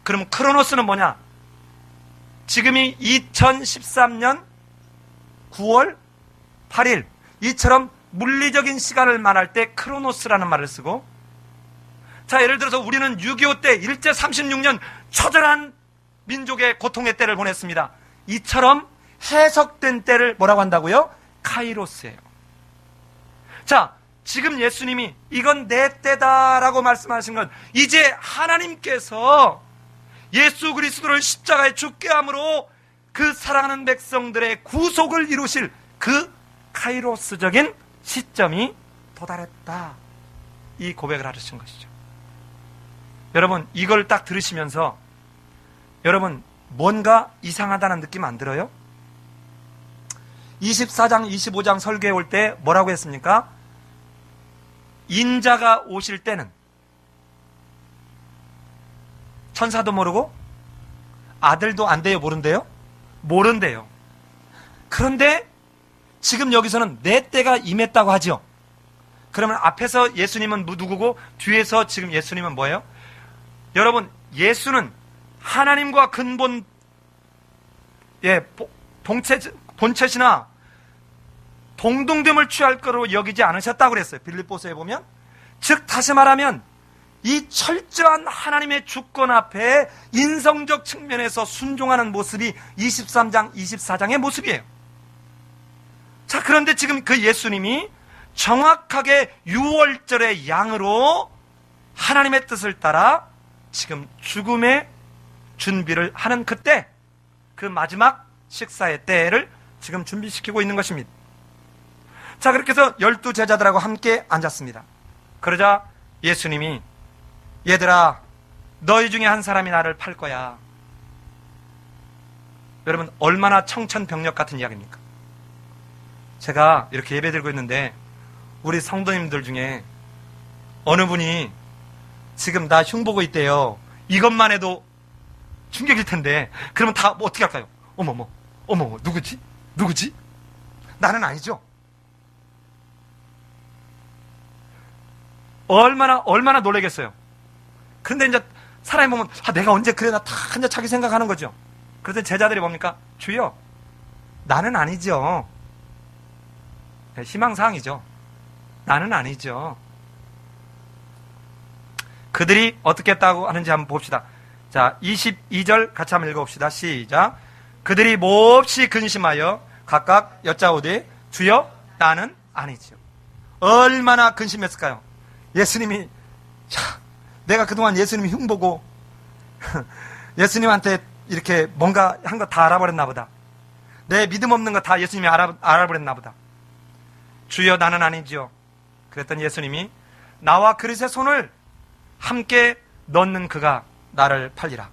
그럼 크로노스는 뭐냐? 지금이 2013년 9월 8일 이처럼 물리적인 시간을 말할 때 크로노스라는 말을 쓰고, 자, 예를 들어서 우리는 6.25 때 일제 36년 처절한 민족의 고통의 때를 보냈습니다. 이처럼 해석된 때를 뭐라고 한다고요? 카이로스예요. 자, 지금 예수님이 이건 내 때다라고 말씀하신 건 이제 하나님께서 예수 그리스도를 십자가에 죽게 함으로 그 사랑하는 백성들의 구속을 이루실 그 카이로스적인 시점이 도달했다. 이 고백을 하신 것이죠. 여러분, 이걸 딱 들으시면서 여러분 뭔가 이상하다는 느낌 안 들어요? 24장, 25장 설교에 올 때 뭐라고 했습니까? 인자가 오실 때는 천사도 모르고 아들도 안 돼요, 모른대요? 모른대요. 그런데 지금 여기서는 내 때가 임했다고 하죠. 그러면 앞에서 예수님은 누구고 뒤에서 지금 예수님은 뭐예요? 여러분, 예수는 하나님과 근본 본체시나 동등됨을 취할 거로 여기지 않으셨다고 그랬어요. 빌립보서에 보면. 즉 다시 말하면 이 철저한 하나님의 주권 앞에 인성적 측면에서 순종하는 모습이 23장, 24장의 모습이에요. 자, 그런데 지금 그 예수님이 정확하게 6월절의 양으로 하나님의 뜻을 따라 지금 죽음의 준비를 하는 그때, 그 마지막 식사의 때를 지금 준비시키고 있는 것입니다. 자, 그렇게 해서 12 제자들하고 함께 앉았습니다. 그러자 예수님이 얘들아, 너희 중에 한 사람이 나를 팔 거야. 여러분, 얼마나 청천벽력 같은 이야기입니까? 제가 이렇게 예배 드리고 있는데 우리 성도님들 중에 어느 분이 지금 나 흉보고 있대요. 이것만 해도 충격일 텐데 그러면 다 뭐 어떻게 할까요? 어머머 누구지? 나는 아니죠. 얼마나 놀라겠어요. 그런데 이제 사람이 보면 내가 언제 그래나 다 이제 자기 생각하는 거죠. 그래서 제자들이 뭡니까? 주여, 나는 아니죠. 희망사항이죠. 나는 아니죠. 그들이 어떻게 했다고 하는지 한번 봅시다. 자, 22절 같이 한번 읽어봅시다. 시작. 그들이 몹시 근심하여 각각 여짜오되 주여, 나는 아니죠. 얼마나 근심했을까요? 예수님이, 내가 그동안 예수님 흉보고 예수님한테 이렇게 뭔가 한 거 다 알아버렸나 보다. 내 믿음 없는 거 다 예수님이 알아버렸나 보다. 주여, 나는 아니지요. 그랬더니 예수님이 나와 그릇에 손을 함께 넣는 그가 나를 팔리라.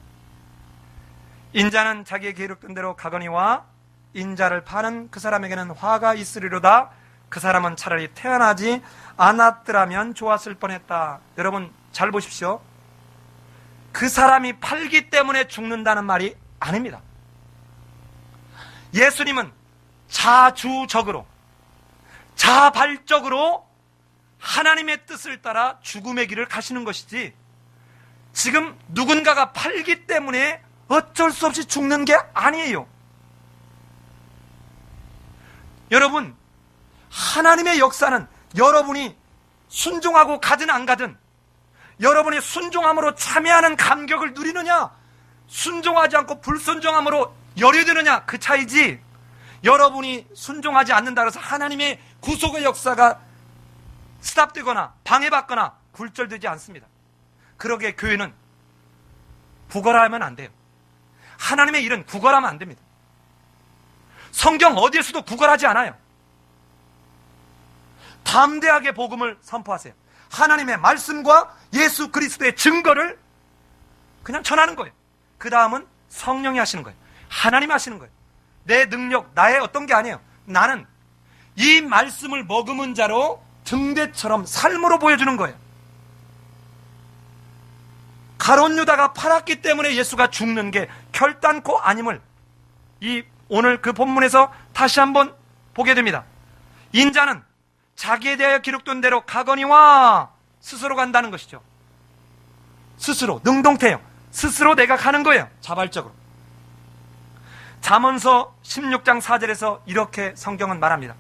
인자는 자기의 기록된 대로 가거니와 인자를 파는 그 사람에게는 화가 있으리로다. 그 사람은 차라리 태어나지 않았더라면 좋았을 뻔했다. 여러분 잘 보십시오. 그 사람이 팔기 때문에 죽는다는 말이 아닙니다. 예수님은 자주적으로, 자발적으로 하나님의 뜻을 따라 죽음의 길을 가시는 것이지, 지금 누군가가 팔기 때문에 어쩔 수 없이 죽는 게 아니에요. 여러분, 하나님의 역사는 여러분이 순종하고 가든 안 가든, 여러분이 순종함으로 참여하는 감격을 누리느냐, 순종하지 않고 불순종함으로 열이 드느냐, 그 차이지, 여러분이 순종하지 않는다 그래서 하나님의 구속의 역사가 스탑되거나 방해받거나 굴절되지 않습니다. 그러기에 교회는 구걸하면 안 돼요. 하나님의 일은 구걸하면 안 됩니다. 성경 어디에서도 구걸하지 않아요. 담대하게 복음을 선포하세요. 하나님의 말씀과 예수 그리스도의 증거를 그냥 전하는 거예요. 그 다음은 성령이 하시는 거예요. 하나님이 하시는 거예요. 내 능력, 나의 어떤 게 아니에요. 나는 이 말씀을 머금은 자로 등대처럼 삶으로 보여주는 거예요. 가룟 유다가 팔았기 때문에 예수가 죽는 게 결단코 아님을 오늘 그 본문에서 다시 한번 보게 됩니다. 인자는 자기에 대하여 기록된 대로 가거니와 스스로 간다는 것이죠. 스스로, 능동태요. 스스로 내가 가는 거예요. 자발적으로. 잠언서 16장 4절에서 이렇게 성경은 말합니다.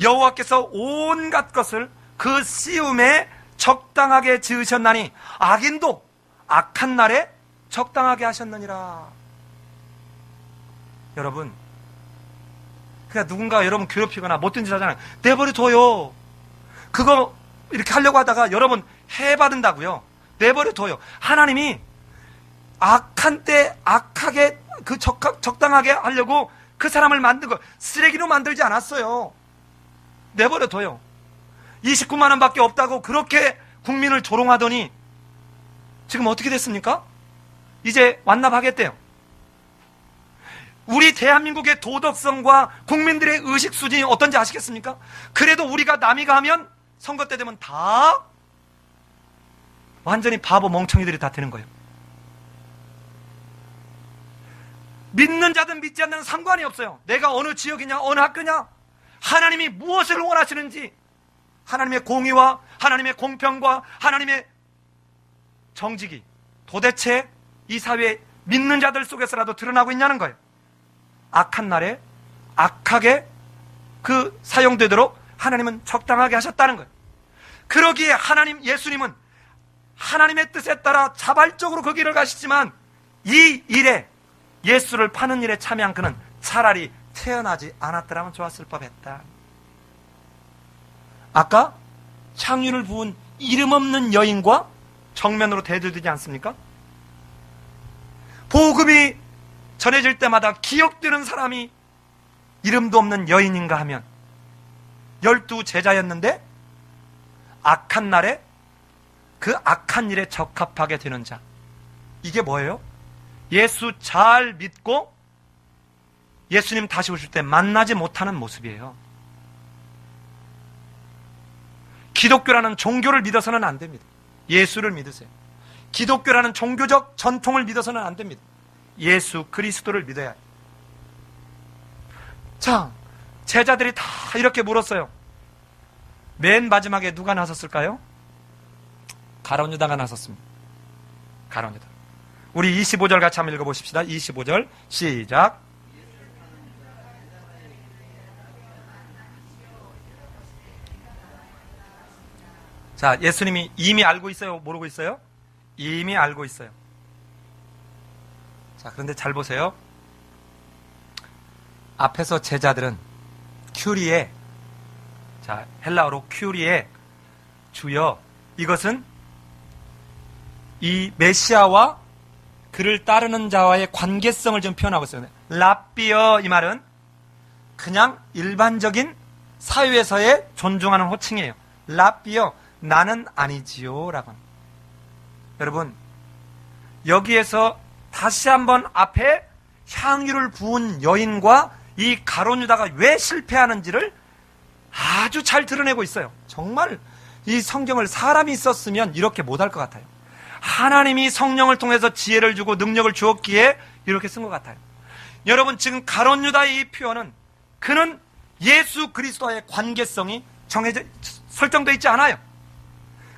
여호와께서 온갖 것을 그 씌움에 적당하게 지으셨나니 악인도 악한 날에 적당하게 하셨느니라. 여러분, 그러니까 누군가 여러분 괴롭히거나 못된 짓 하잖아요. 내버려둬요. 그거 이렇게 하려고 하다가 여러분 해받은다고요. 내버려둬요. 하나님이 악한 때 악하게 적당하게 하려고 그 사람을 만든 거 쓰레기로 만들지 않았어요. 내버려둬요. 29만 원밖에 없다고 그렇게 국민을 조롱하더니 지금 어떻게 됐습니까? 이제 완납하겠대요. 우리 대한민국의 도덕성과 국민들의 의식 수준이 어떤지 아시겠습니까? 그래도 우리가 남이 가면 선거 때 되면 다 완전히 바보 멍청이들이 다 되는 거예요. 믿는 자든 믿지 않는 상관이 없어요. 내가 어느 지역이냐 어느 학교냐, 하나님이 무엇을 원하시는지, 하나님의 공의와 하나님의 공평과 하나님의 정직이 도대체 이 사회에 믿는 자들 속에서라도 드러나고 있냐는 거예요. 악한 날에 악하게 그 사용되도록 하나님은 적당하게 하셨다는 거예요. 그러기에 예수님은 하나님의 뜻에 따라 자발적으로 그 길을 가시지만 이 일에, 예수를 파는 일에 참여한 그는 차라리 태어나지 않았더라면 좋았을 법했다. 아까 향유를 부은 이름 없는 여인과 정면으로 대들지 않습니까? 복음이 전해질 때마다 기억되는 사람이 이름도 없는 여인인가 하면 12 제자였는데 악한 날에 그 악한 일에 적합하게 되는 자. 이게 뭐예요? 예수 잘 믿고 예수님 다시 오실 때 만나지 못하는 모습이에요. 기독교라는 종교를 믿어서는 안 됩니다. 예수를 믿으세요. 기독교라는 종교적 전통을 믿어서는 안 됩니다. 예수 그리스도를 믿어야 해요. 자, 제자들이 다 이렇게 물었어요. 맨 마지막에 누가 나섰을까요? 가룟 유다가 나섰습니다. 가룟 유다. 우리 25절 같이 한번 읽어보십시다. 25절 시작. 자, 예수님이 이미 알고 있어요? 모르고 있어요? 이미 알고 있어요. 자, 그런데 잘 보세요. 앞에서 제자들은 큐리에, 자, 헬라어로 큐리에, 주여, 이것은 이 메시아와 그를 따르는 자와의 관계성을 좀 표현하고 있어요. 라비어, 이 말은 그냥 일반적인 사회에서의 존중하는 호칭이에요. 라비어, 나는 아니지요 라고 합니다. 여러분, 여기에서 다시 한번 앞에 향유를 부은 여인과 이 가룟 유다가 왜 실패하는지를 아주 잘 드러내고 있어요. 정말 이 성경을 사람이 썼으면 이렇게 못할 것 같아요. 하나님이 성령을 통해서 지혜를 주고 능력을 주었기에 이렇게 쓴 것 같아요. 여러분, 지금 가룟 유다의 이 표현은 그는 예수 그리스도와의 관계성이 설정되어 있지 않아요.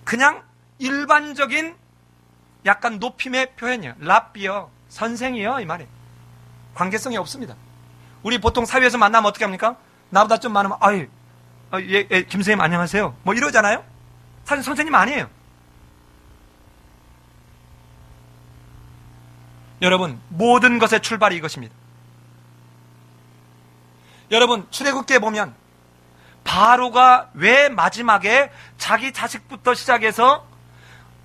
그냥 일반적인 약간 높임의 표현이에요. 랍비요, 선생이요, 이 말이에요. 관계성이 없습니다. 우리 보통 사회에서 만나면 어떻게 합니까? 나보다 좀 많으면 김선생님 안녕하세요 뭐 이러잖아요. 사실 선생님 아니에요. 여러분, 모든 것의 출발이 이것입니다. 여러분, 출애굽기에 보면 바로가 왜 마지막에 자기 자식부터 시작해서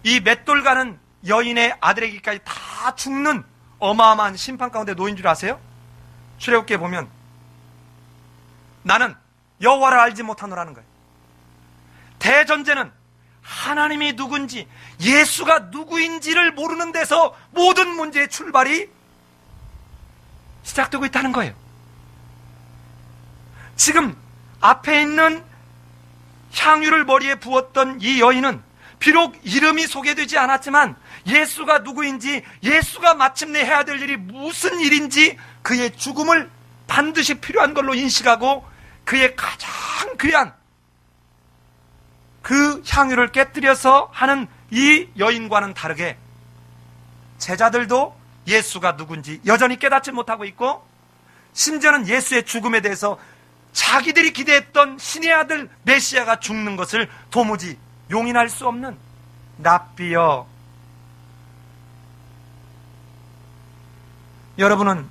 이 맷돌 가는 여인의 아들에게까지 다 죽는 어마어마한 심판 가운데 놓인 줄 아세요? 출애굽기에 보면 나는 여호와를 알지 못하노라는 거예요. 대전제는 하나님이 누군지, 예수가 누구인지를 모르는 데서 모든 문제의 출발이 시작되고 있다는 거예요. 지금 앞에 있는 향유를 머리에 부었던 이 여인은 비록 이름이 소개되지 않았지만 예수가 누구인지, 예수가 마침내 해야 될 일이 무슨 일인지, 그의 죽음을 반드시 필요한 걸로 인식하고 그의 가장 귀한 그 향유를 깨뜨려서 하는 이 여인과는 다르게 제자들도 예수가 누군지 여전히 깨닫지 못하고 있고, 심지어는 예수의 죽음에 대해서 자기들이 기대했던 신의 아들 메시아가 죽는 것을 도무지 용인할 수 없는 랍비여. 여러분은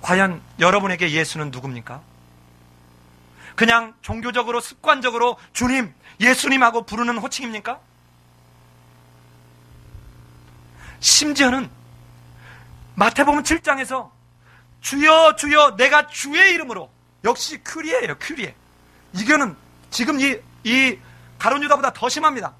과연 여러분에게 예수는 누굽니까? 그냥 종교적으로 습관적으로 주님, 예수님하고 부르는 호칭입니까? 심지어는 마태복음 7장에서 주여 주여 내가 주의 이름으로, 역시 큐리에예요. 큐리에. 이거는 지금 이 가룟유다보다 더 심합니다.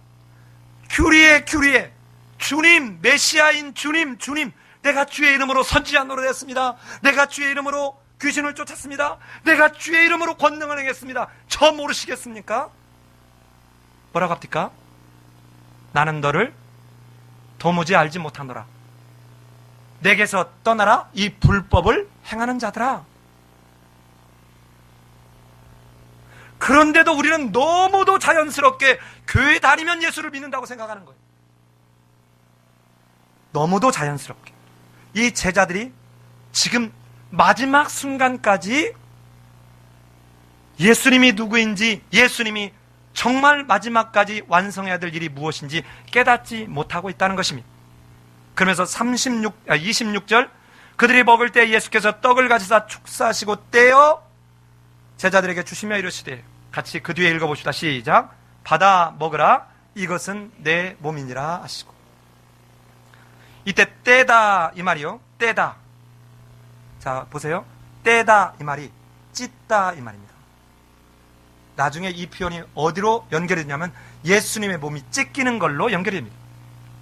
큐리에 큐리에, 주님, 메시아인 주님, 주님, 내가 주의 이름으로 선지자 노릇했습니다. 내가 주의 이름으로 귀신을 쫓았습니다. 내가 주의 이름으로 권능을 행했습니다. 저 모르시겠습니까? 뭐라고 합니까? 나는 너를 도무지 알지 못하노라. 내게서 떠나라, 이 불법을 행하는 자들아. 그런데도 우리는 너무도 자연스럽게 교회 다니면 예수를 믿는다고 생각하는 거예요. 너무도 자연스럽게. 이 제자들이 지금 마지막 순간까지 예수님이 누구인지, 예수님이 정말 마지막까지 완성해야 될 일이 무엇인지 깨닫지 못하고 있다는 것입니다. 그러면서 26절, 그들이 먹을 때 예수께서 떡을 가지사 축사하시고 떼어 제자들에게 주시며 이르시되, 같이 그 뒤에 읽어봅시다. 시작. 받아 먹으라, 이것은 내 몸이니라 하시고. 이때 떼다 이 말이요, 떼다. 자 보세요, 떼다 이 말이 찢다 이 말입니다. 나중에 이 표현이 어디로 연결이 되냐면 예수님의 몸이 찢기는 걸로 연결이 됩니다.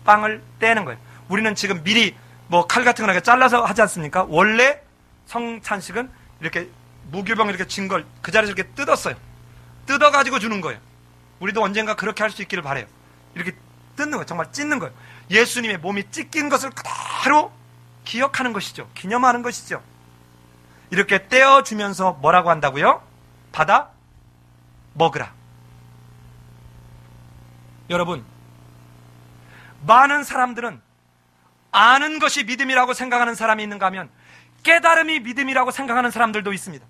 빵을 떼는 거예요. 우리는 지금 미리 뭐 칼 같은 거 잘라서 하지 않습니까? 원래 성찬식은 이렇게 무교병 이렇게 진 걸 그 자리에서 이렇게 뜯었어요. 뜯어가지고 주는 거예요. 우리도 언젠가 그렇게 할 수 있기를 바라요. 이렇게 뜯는 거예요. 정말 찢는 거예요. 예수님의 몸이 찢긴 것을 그대로 기억하는 것이죠. 기념하는 것이죠. 이렇게 떼어주면서 뭐라고 한다고요? 받아 먹으라. 여러분, 많은 사람들은 아는 것이 믿음이라고 생각하는 사람이 있는가 하면 깨달음이 믿음이라고 생각하는 사람들도 있습니다.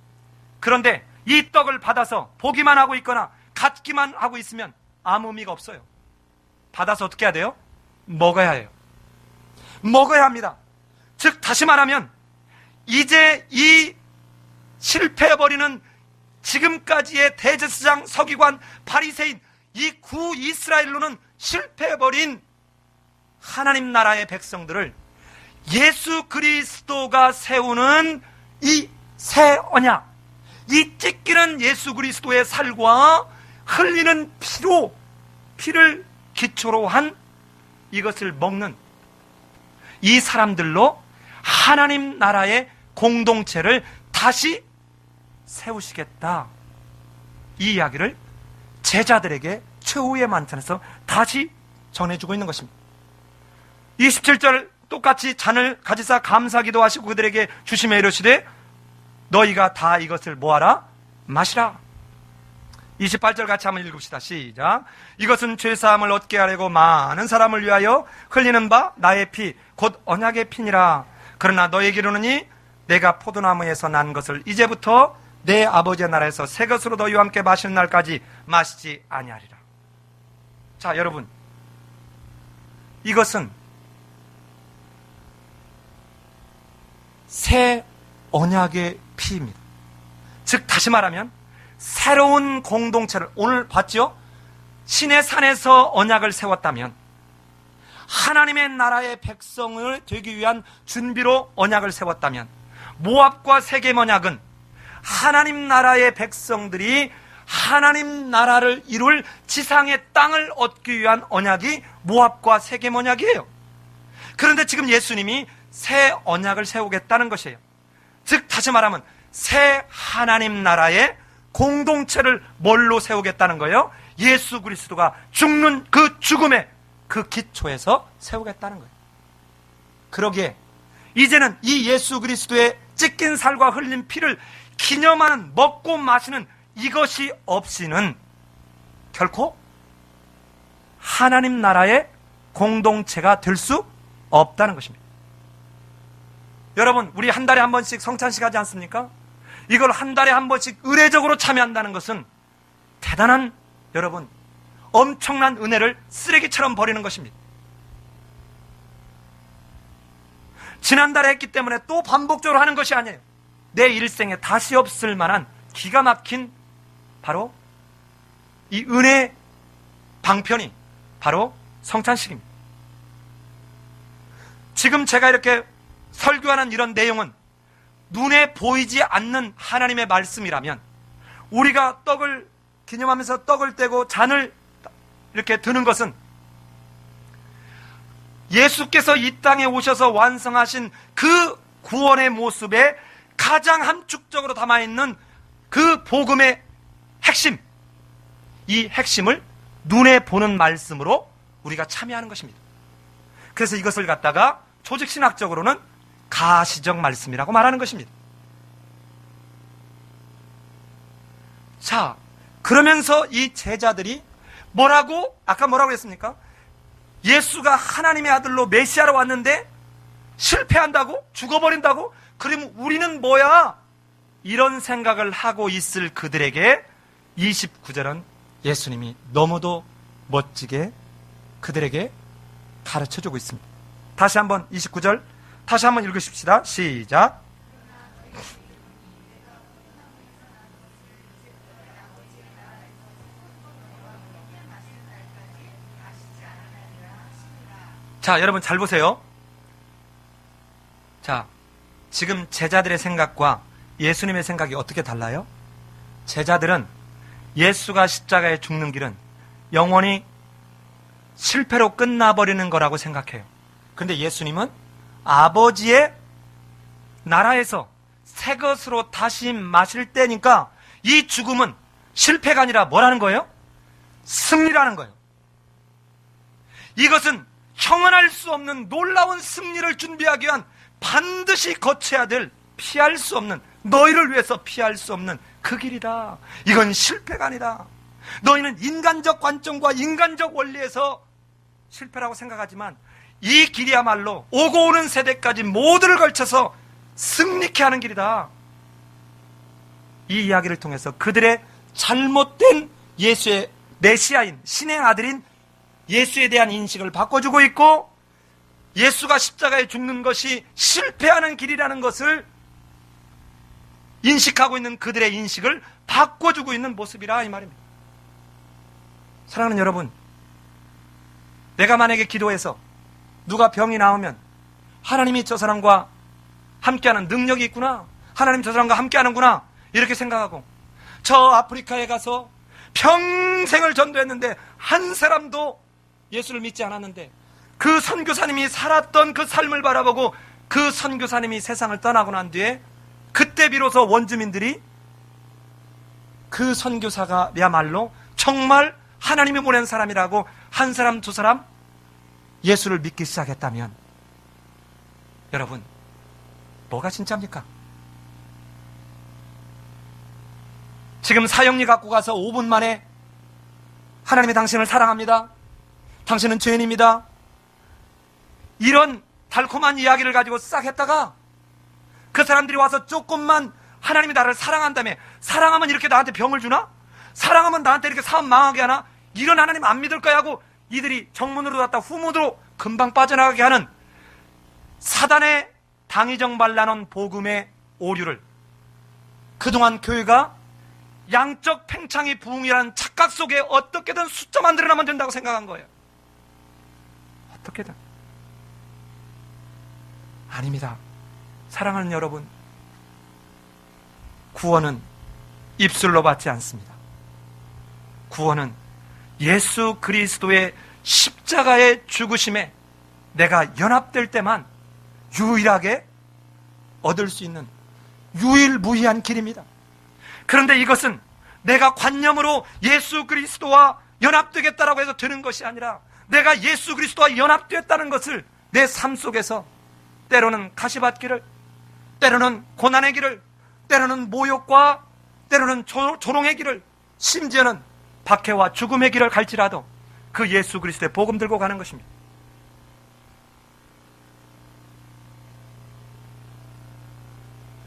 그런데 이 떡을 받아서 보기만 하고 있거나 갖기만 하고 있으면 아무 의미가 없어요. 받아서 어떻게 해야 돼요? 먹어야 해요. 먹어야 합니다. 즉 다시 말하면 이제 이 실패해버리는 지금까지의 대제사장, 서기관, 바리새인, 이 구이스라엘로는 실패해버린 하나님 나라의 백성들을 예수 그리스도가 세우는 이 새 언약, 이 찢기는 예수 그리스도의 살과 흘리는 피를 기초로 한 이것을 먹는 이 사람들로 하나님 나라의 공동체를 다시 세우시겠다. 이 이야기를 제자들에게 최후의 만찬에서 다시 전해주고 있는 것입니다. 27절 똑같이 잔을 가지사 감사기도 하시고 그들에게 주시며 이르시되 너희가 다 이것을 뭐하라? 마시라. 28절 같이 한번 읽읍시다. 시작. 이것은 죄사함을 얻게 하려고 많은 사람을 위하여 흘리는 바 나의 피 곧 언약의 피니라. 그러나 너희에게 이르노니 내가 포도나무에서 난 것을 이제부터 내 아버지의 나라에서 새 것으로 너희와 함께 마시는 날까지 마시지 아니하리라. 자 여러분, 이것은 새 언약의 피입니다. 즉 다시 말하면 새로운 공동체를, 오늘 봤죠? 신의 산에서 언약을 세웠다면 하나님의 나라의 백성을 되기 위한 준비로 언약을 세웠다면 모압과 세겜 언약은 하나님 나라의 백성들이 하나님 나라를 이룰 지상의 땅을 얻기 위한 언약이 모압과 세겜 언약이에요. 그런데 지금 예수님이 새 언약을 세우겠다는 것이에요. 즉 다시 말하면 새 하나님 나라의 공동체를 뭘로 세우겠다는 거예요? 예수 그리스도가 죽는 그 죽음의 그 기초에서 세우겠다는 거예요. 그러기에 이제는 이 예수 그리스도의 찢긴 살과 흘린 피를 기념하는, 먹고 마시는 이것이 없이는 결코 하나님 나라의 공동체가 될 수 없다는 것입니다. 여러분, 우리 한 달에 한 번씩 성찬식 하지 않습니까? 이걸 한 달에 한 번씩 의례적으로 참여한다는 것은 대단한, 여러분, 엄청난 은혜를 쓰레기처럼 버리는 것입니다. 지난달에 했기 때문에 또 반복적으로 하는 것이 아니에요. 내 일생에 다시 없을 만한 기가 막힌 바로 이 은혜 방편이 바로 성찬식입니다. 지금 제가 이렇게 설교하는 이런 내용은 눈에 보이지 않는 하나님의 말씀이라면 우리가 떡을 기념하면서 떡을 떼고 잔을 이렇게 드는 것은 예수께서 이 땅에 오셔서 완성하신 그 구원의 모습에 가장 함축적으로 담아있는 그 복음의 핵심, 이 핵심을 눈에 보는 말씀으로 우리가 참여하는 것입니다. 그래서 이것을 갖다가 조직신학적으로는 가시적 말씀이라고 말하는 것입니다. 자, 그러면서 이 제자들이 아까 뭐라고 했습니까? 예수가 하나님의 아들로 메시아로 왔는데 실패한다고? 죽어버린다고? 그러면 우리는 뭐야? 이런 생각을 하고 있을 그들에게 29절은 예수님이 너무도 멋지게 그들에게 가르쳐주고 있습니다. 다시 한번 29절 다시 한번 읽으십시다. 시작. 자, 여러분 잘 보세요. 자, 지금 제자들의 생각과 예수님의 생각이 어떻게 달라요? 제자들은 예수가 십자가에 죽는 길은 영원히 실패로 끝나버리는 거라고 생각해요. 근데 예수님은 아버지의 나라에서 새 것으로 다시 마실 때니까 이 죽음은 실패가 아니라 뭐라는 거예요? 승리라는 거예요. 이것은 형언할 수 없는 놀라운 승리를 준비하기 위한 반드시 거쳐야 될 피할 수 없는, 너희를 위해서 피할 수 없는 그 길이다. 이건 실패가 아니다. 너희는 인간적 관점과 인간적 원리에서 실패라고 생각하지만 이 길이야말로 오고 오는 세대까지 모두를 걸쳐서 승리케 하는 길이다. 이 이야기를 통해서 그들의 잘못된 예수의 메시아인 신의 아들인 예수에 대한 인식을 바꿔주고 있고, 예수가 십자가에 죽는 것이 실패하는 길이라는 것을 인식하고 있는 그들의 인식을 바꿔주고 있는 모습이라 이 말입니다. 사랑하는 여러분, 내가 만약에 기도해서 누가 병이 나오면 하나님이 저 사람과 함께하는 능력이 있구나, 하나님 저 사람과 함께하는구나 이렇게 생각하고, 저 아프리카에 가서 평생을 전도했는데 한 사람도 예수를 믿지 않았는데 그 선교사님이 살았던 그 삶을 바라보고 그 선교사님이 세상을 떠나고 난 뒤에 그때 비로소 원주민들이 그 선교사가야말로 정말 하나님이 보낸 사람이라고 한 사람 두 사람 예수를 믿기 시작했다면, 여러분 뭐가 진짜입니까? 지금 사형리 갖고 가서 5분 만에 하나님이 당신을 사랑합니다, 당신은 죄인입니다, 이런 달콤한 이야기를 가지고 싹 했다가 그 사람들이 와서 조금만 하나님이 나를 사랑한다며, 사랑하면 이렇게 나한테 병을 주나? 사랑하면 나한테 이렇게 사업 망하게 하나? 이런 하나님 안 믿을 거야 하고 이들이 정문으로 갔다 후문으로 금방 빠져나가게 하는 사단의 당위정 발라놓은 복음의 오류를 그동안 교회가 양적 팽창이 부흥이라는 착각 속에 어떻게든 숫자만 늘어나면 된다고 생각한 거예요. 어떻게든. 아닙니다. 사랑하는 여러분, 구원은 입술로 받지 않습니다. 구원은 예수 그리스도의 십자가의 죽으심에 내가 연합될 때만 유일하게 얻을 수 있는 유일무이한 길입니다. 그런데 이것은 내가 관념으로 예수 그리스도와 연합되겠다라고 해서 되는 것이 아니라, 내가 예수 그리스도와 연합되었다는 것을 내 삶 속에서 때로는 가시밭길을, 때로는 고난의 길을, 때로는 모욕과 때로는 조롱의 길을, 심지어는 박해와 죽음의 길을 갈지라도 그 예수 그리스도의 복음 들고 가는 것입니다.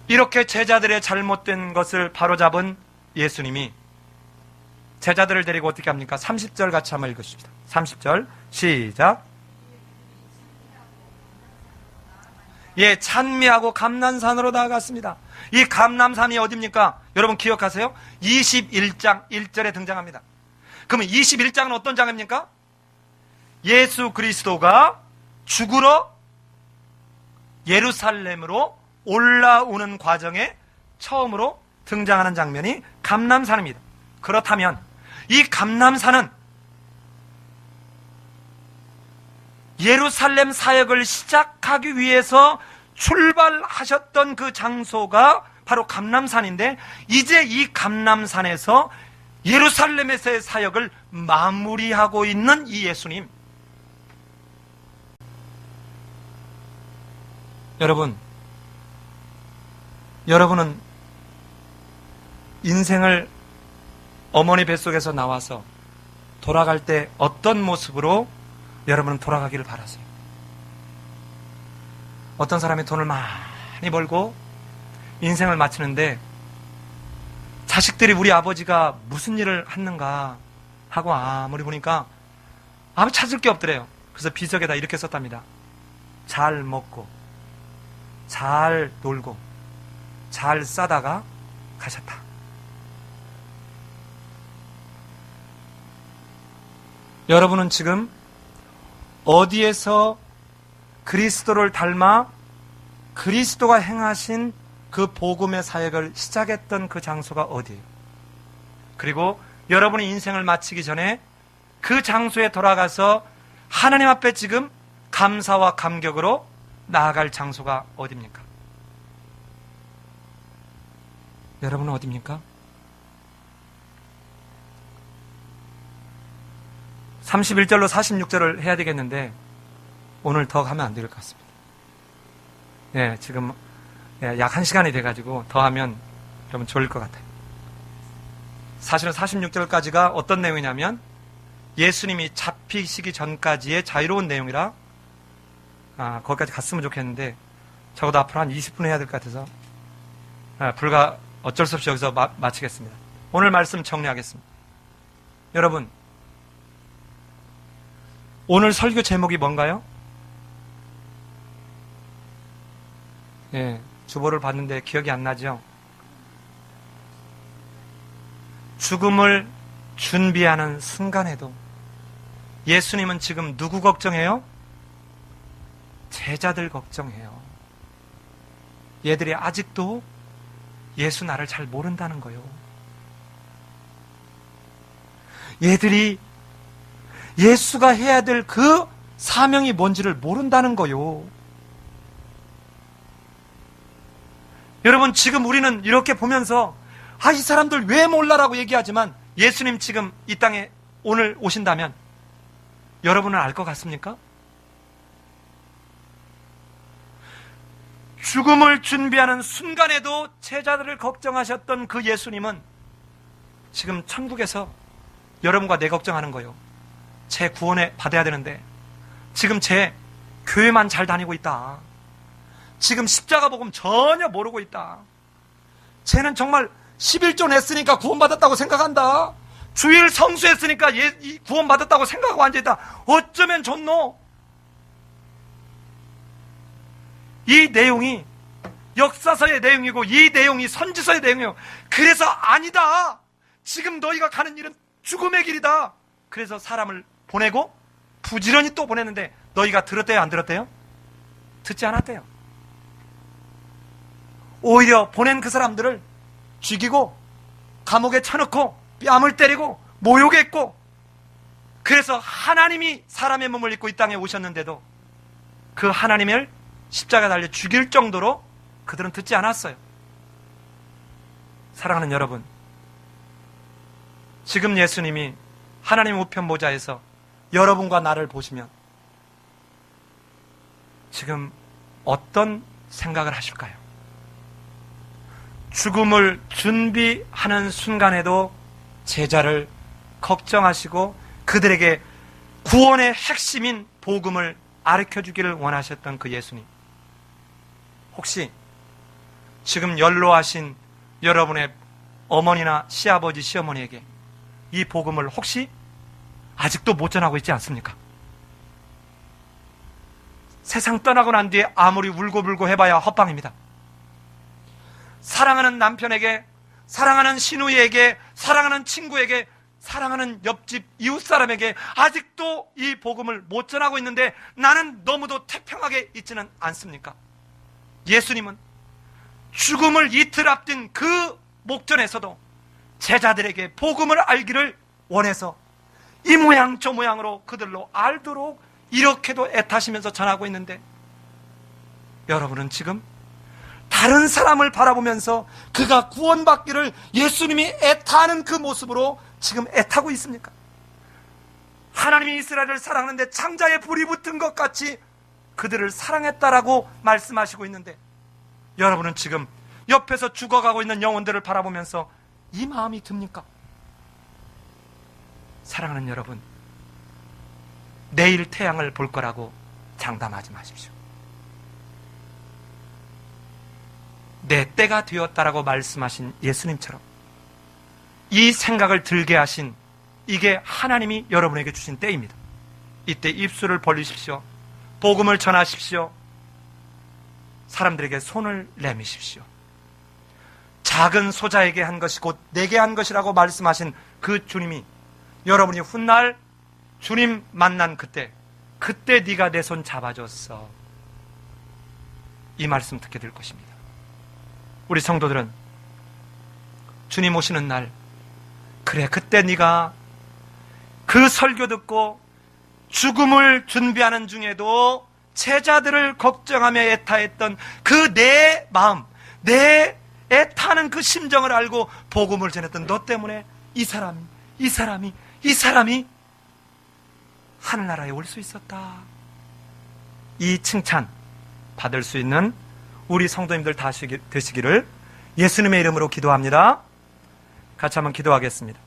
이렇게 제자들의 잘못된 것을 바로잡은 예수님이 제자들을 데리고 어떻게 합니까? 30절 같이 한번 읽으십시다. 30절 시작. 예, 찬미하고 감람산으로 나아갔습니다. 이 감람산이 어디입니까? 여러분 기억하세요? 21장 1절에 등장합니다. 그러면 21장은 어떤 장입니까? 예수 그리스도가 죽으러 예루살렘으로 올라오는 과정에 처음으로 등장하는 장면이 감람산입니다. 그렇다면 이 감람산은 예루살렘 사역을 시작하기 위해서 출발하셨던 그 장소가 바로 감람산인데, 이제 이 감람산에서 예루살렘에서의 사역을 마무리하고 있는 이 예수님. 여러분은 인생을 어머니 뱃속에서 나와서 돌아갈 때 어떤 모습으로 여러분은 돌아가기를 바라세요? 어떤 사람이 돈을 많이 벌고 인생을 마치는데 자식들이 우리 아버지가 무슨 일을 했는가 하고 아무리 보니까 아무 찾을 게 없더래요. 그래서 비석에다 이렇게 썼답니다. 잘 먹고 잘 놀고 잘 싸다가 가셨다. 여러분은 지금 어디에서 그리스도를 닮아 그리스도가 행하신 그 복음의 사역을 시작했던 그 장소가 어디예요? 그리고 여러분이 인생을 마치기 전에 그 장소에 돌아가서 하나님 앞에 지금 감사와 감격으로 나아갈 장소가 어디입니까? 여러분은 어디입니까? 31절로 46절을 해야 되겠는데 오늘 더 가면 안 될 것 같습니다. 예, 지금 약 1시간이 돼가지고 더 하면 여러분 좋을 것 같아요. 사실은 46절까지가 어떤 내용이냐면 예수님이 잡히시기 전까지의 자유로운 내용이라 거기까지 갔으면 좋겠는데 적어도 앞으로 한 20분 해야 될 것 같아서 불과 어쩔 수 없이 여기서 마치겠습니다. 오늘 말씀 정리하겠습니다. 여러분, 오늘 설교 제목이 뭔가요? 예, 주보를 봤는데 기억이 안 나죠? 죽음을 준비하는 순간에도 예수님은 지금 누구 걱정해요? 제자들 걱정해요. 얘들이 아직도 예수 나를 잘 모른다는 거요. 얘들이 예수가 해야 될 그 사명이 뭔지를 모른다는 거요. 여러분, 지금 우리는 이렇게 보면서 이 사람들 왜 몰라라고 얘기하지만 예수님 지금 이 땅에 오늘 오신다면 여러분은 알 것 같습니까? 죽음을 준비하는 순간에도 제자들을 걱정하셨던 그 예수님은 지금 천국에서 여러분과 내 걱정하는 거예요. 제 구원에 받아야 되는데 지금 제 교회만 잘 다니고 있다. 지금 십자가 복음 전혀 모르고 있다. 쟤는 정말 11조 냈으니까 구원받았다고 생각한다. 주일 성수했으니까 구원받았다고 생각하고 앉아있다. 어쩌면 좋노? 이 내용이 역사서의 내용이고 이 내용이 선지서의 내용이에요. 그래서 아니다. 지금 너희가 가는 일은 죽음의 길이다. 그래서 사람을 보내고 부지런히 또 보냈는데 너희가 들었대요, 안 들었대요? 듣지 않았대요. 오히려 보낸 그 사람들을 죽이고 감옥에 쳐넣고 뺨을 때리고 모욕했고, 그래서 하나님이 사람의 몸을 입고 이 땅에 오셨는데도 그 하나님을 십자가 달려 죽일 정도로 그들은 듣지 않았어요. 사랑하는 여러분, 지금 예수님이 하나님 우편 보좌에서 여러분과 나를 보시면 지금 어떤 생각을 하실까요? 죽음을 준비하는 순간에도 제자를 걱정하시고 그들에게 구원의 핵심인 복음을 가르쳐주기를 원하셨던 그 예수님, 혹시 지금 연로하신 여러분의 어머니나 시아버지, 시어머니에게 이 복음을 혹시 아직도 못 전하고 있지 않습니까? 세상 떠나고 난 뒤에 아무리 울고불고 해봐야 헛방입니다. 사랑하는 남편에게, 사랑하는 시누이에게, 사랑하는 친구에게, 사랑하는 옆집 이웃 사람에게 아직도 이 복음을 못 전하고 있는데 나는 너무도 태평하게 있지는 않습니까? 예수님은 죽음을 이틀 앞둔 그 목전에서도 제자들에게 복음을 알기를 원해서 이 모양 저 모양으로 그들로 알도록 이렇게도 애타시면서 전하고 있는데, 여러분은 지금 다른 사람을 바라보면서 그가 구원받기를 예수님이 애타는 그 모습으로 지금 애타고 있습니까? 하나님이 이스라엘을 사랑하는데 창자에 불이 붙은 것 같이 그들을 사랑했다라고 말씀하시고 있는데, 여러분은 지금 옆에서 죽어가고 있는 영혼들을 바라보면서 이 마음이 듭니까? 사랑하는 여러분, 내일 태양을 볼 거라고 장담하지 마십시오. 내 때가 되었다라고 말씀하신 예수님처럼 이 생각을 들게 하신, 이게 하나님이 여러분에게 주신 때입니다. 이때 입술을 벌리십시오. 복음을 전하십시오. 사람들에게 손을 내미십시오. 작은 소자에게 한 것이 곧 내게 한 것이라고 말씀하신 그 주님이 여러분이 훗날 주님 만난 그때 네가 내 손 잡아줬어, 이 말씀 듣게 될 것입니다. 우리 성도들은 주님 오시는 날, 그래 그때 네가 그 설교 듣고 죽음을 준비하는 중에도 제자들을 걱정하며 애타했던 그 내 마음, 내 애타는 그 심정을 알고 복음을 전했던 너 때문에 이 사람이 하늘나라에 올 수 있었다, 이 칭찬 받을 수 있는 우리 성도님들 다 되시기를 예수님의 이름으로 기도합니다. 같이 한번 기도하겠습니다.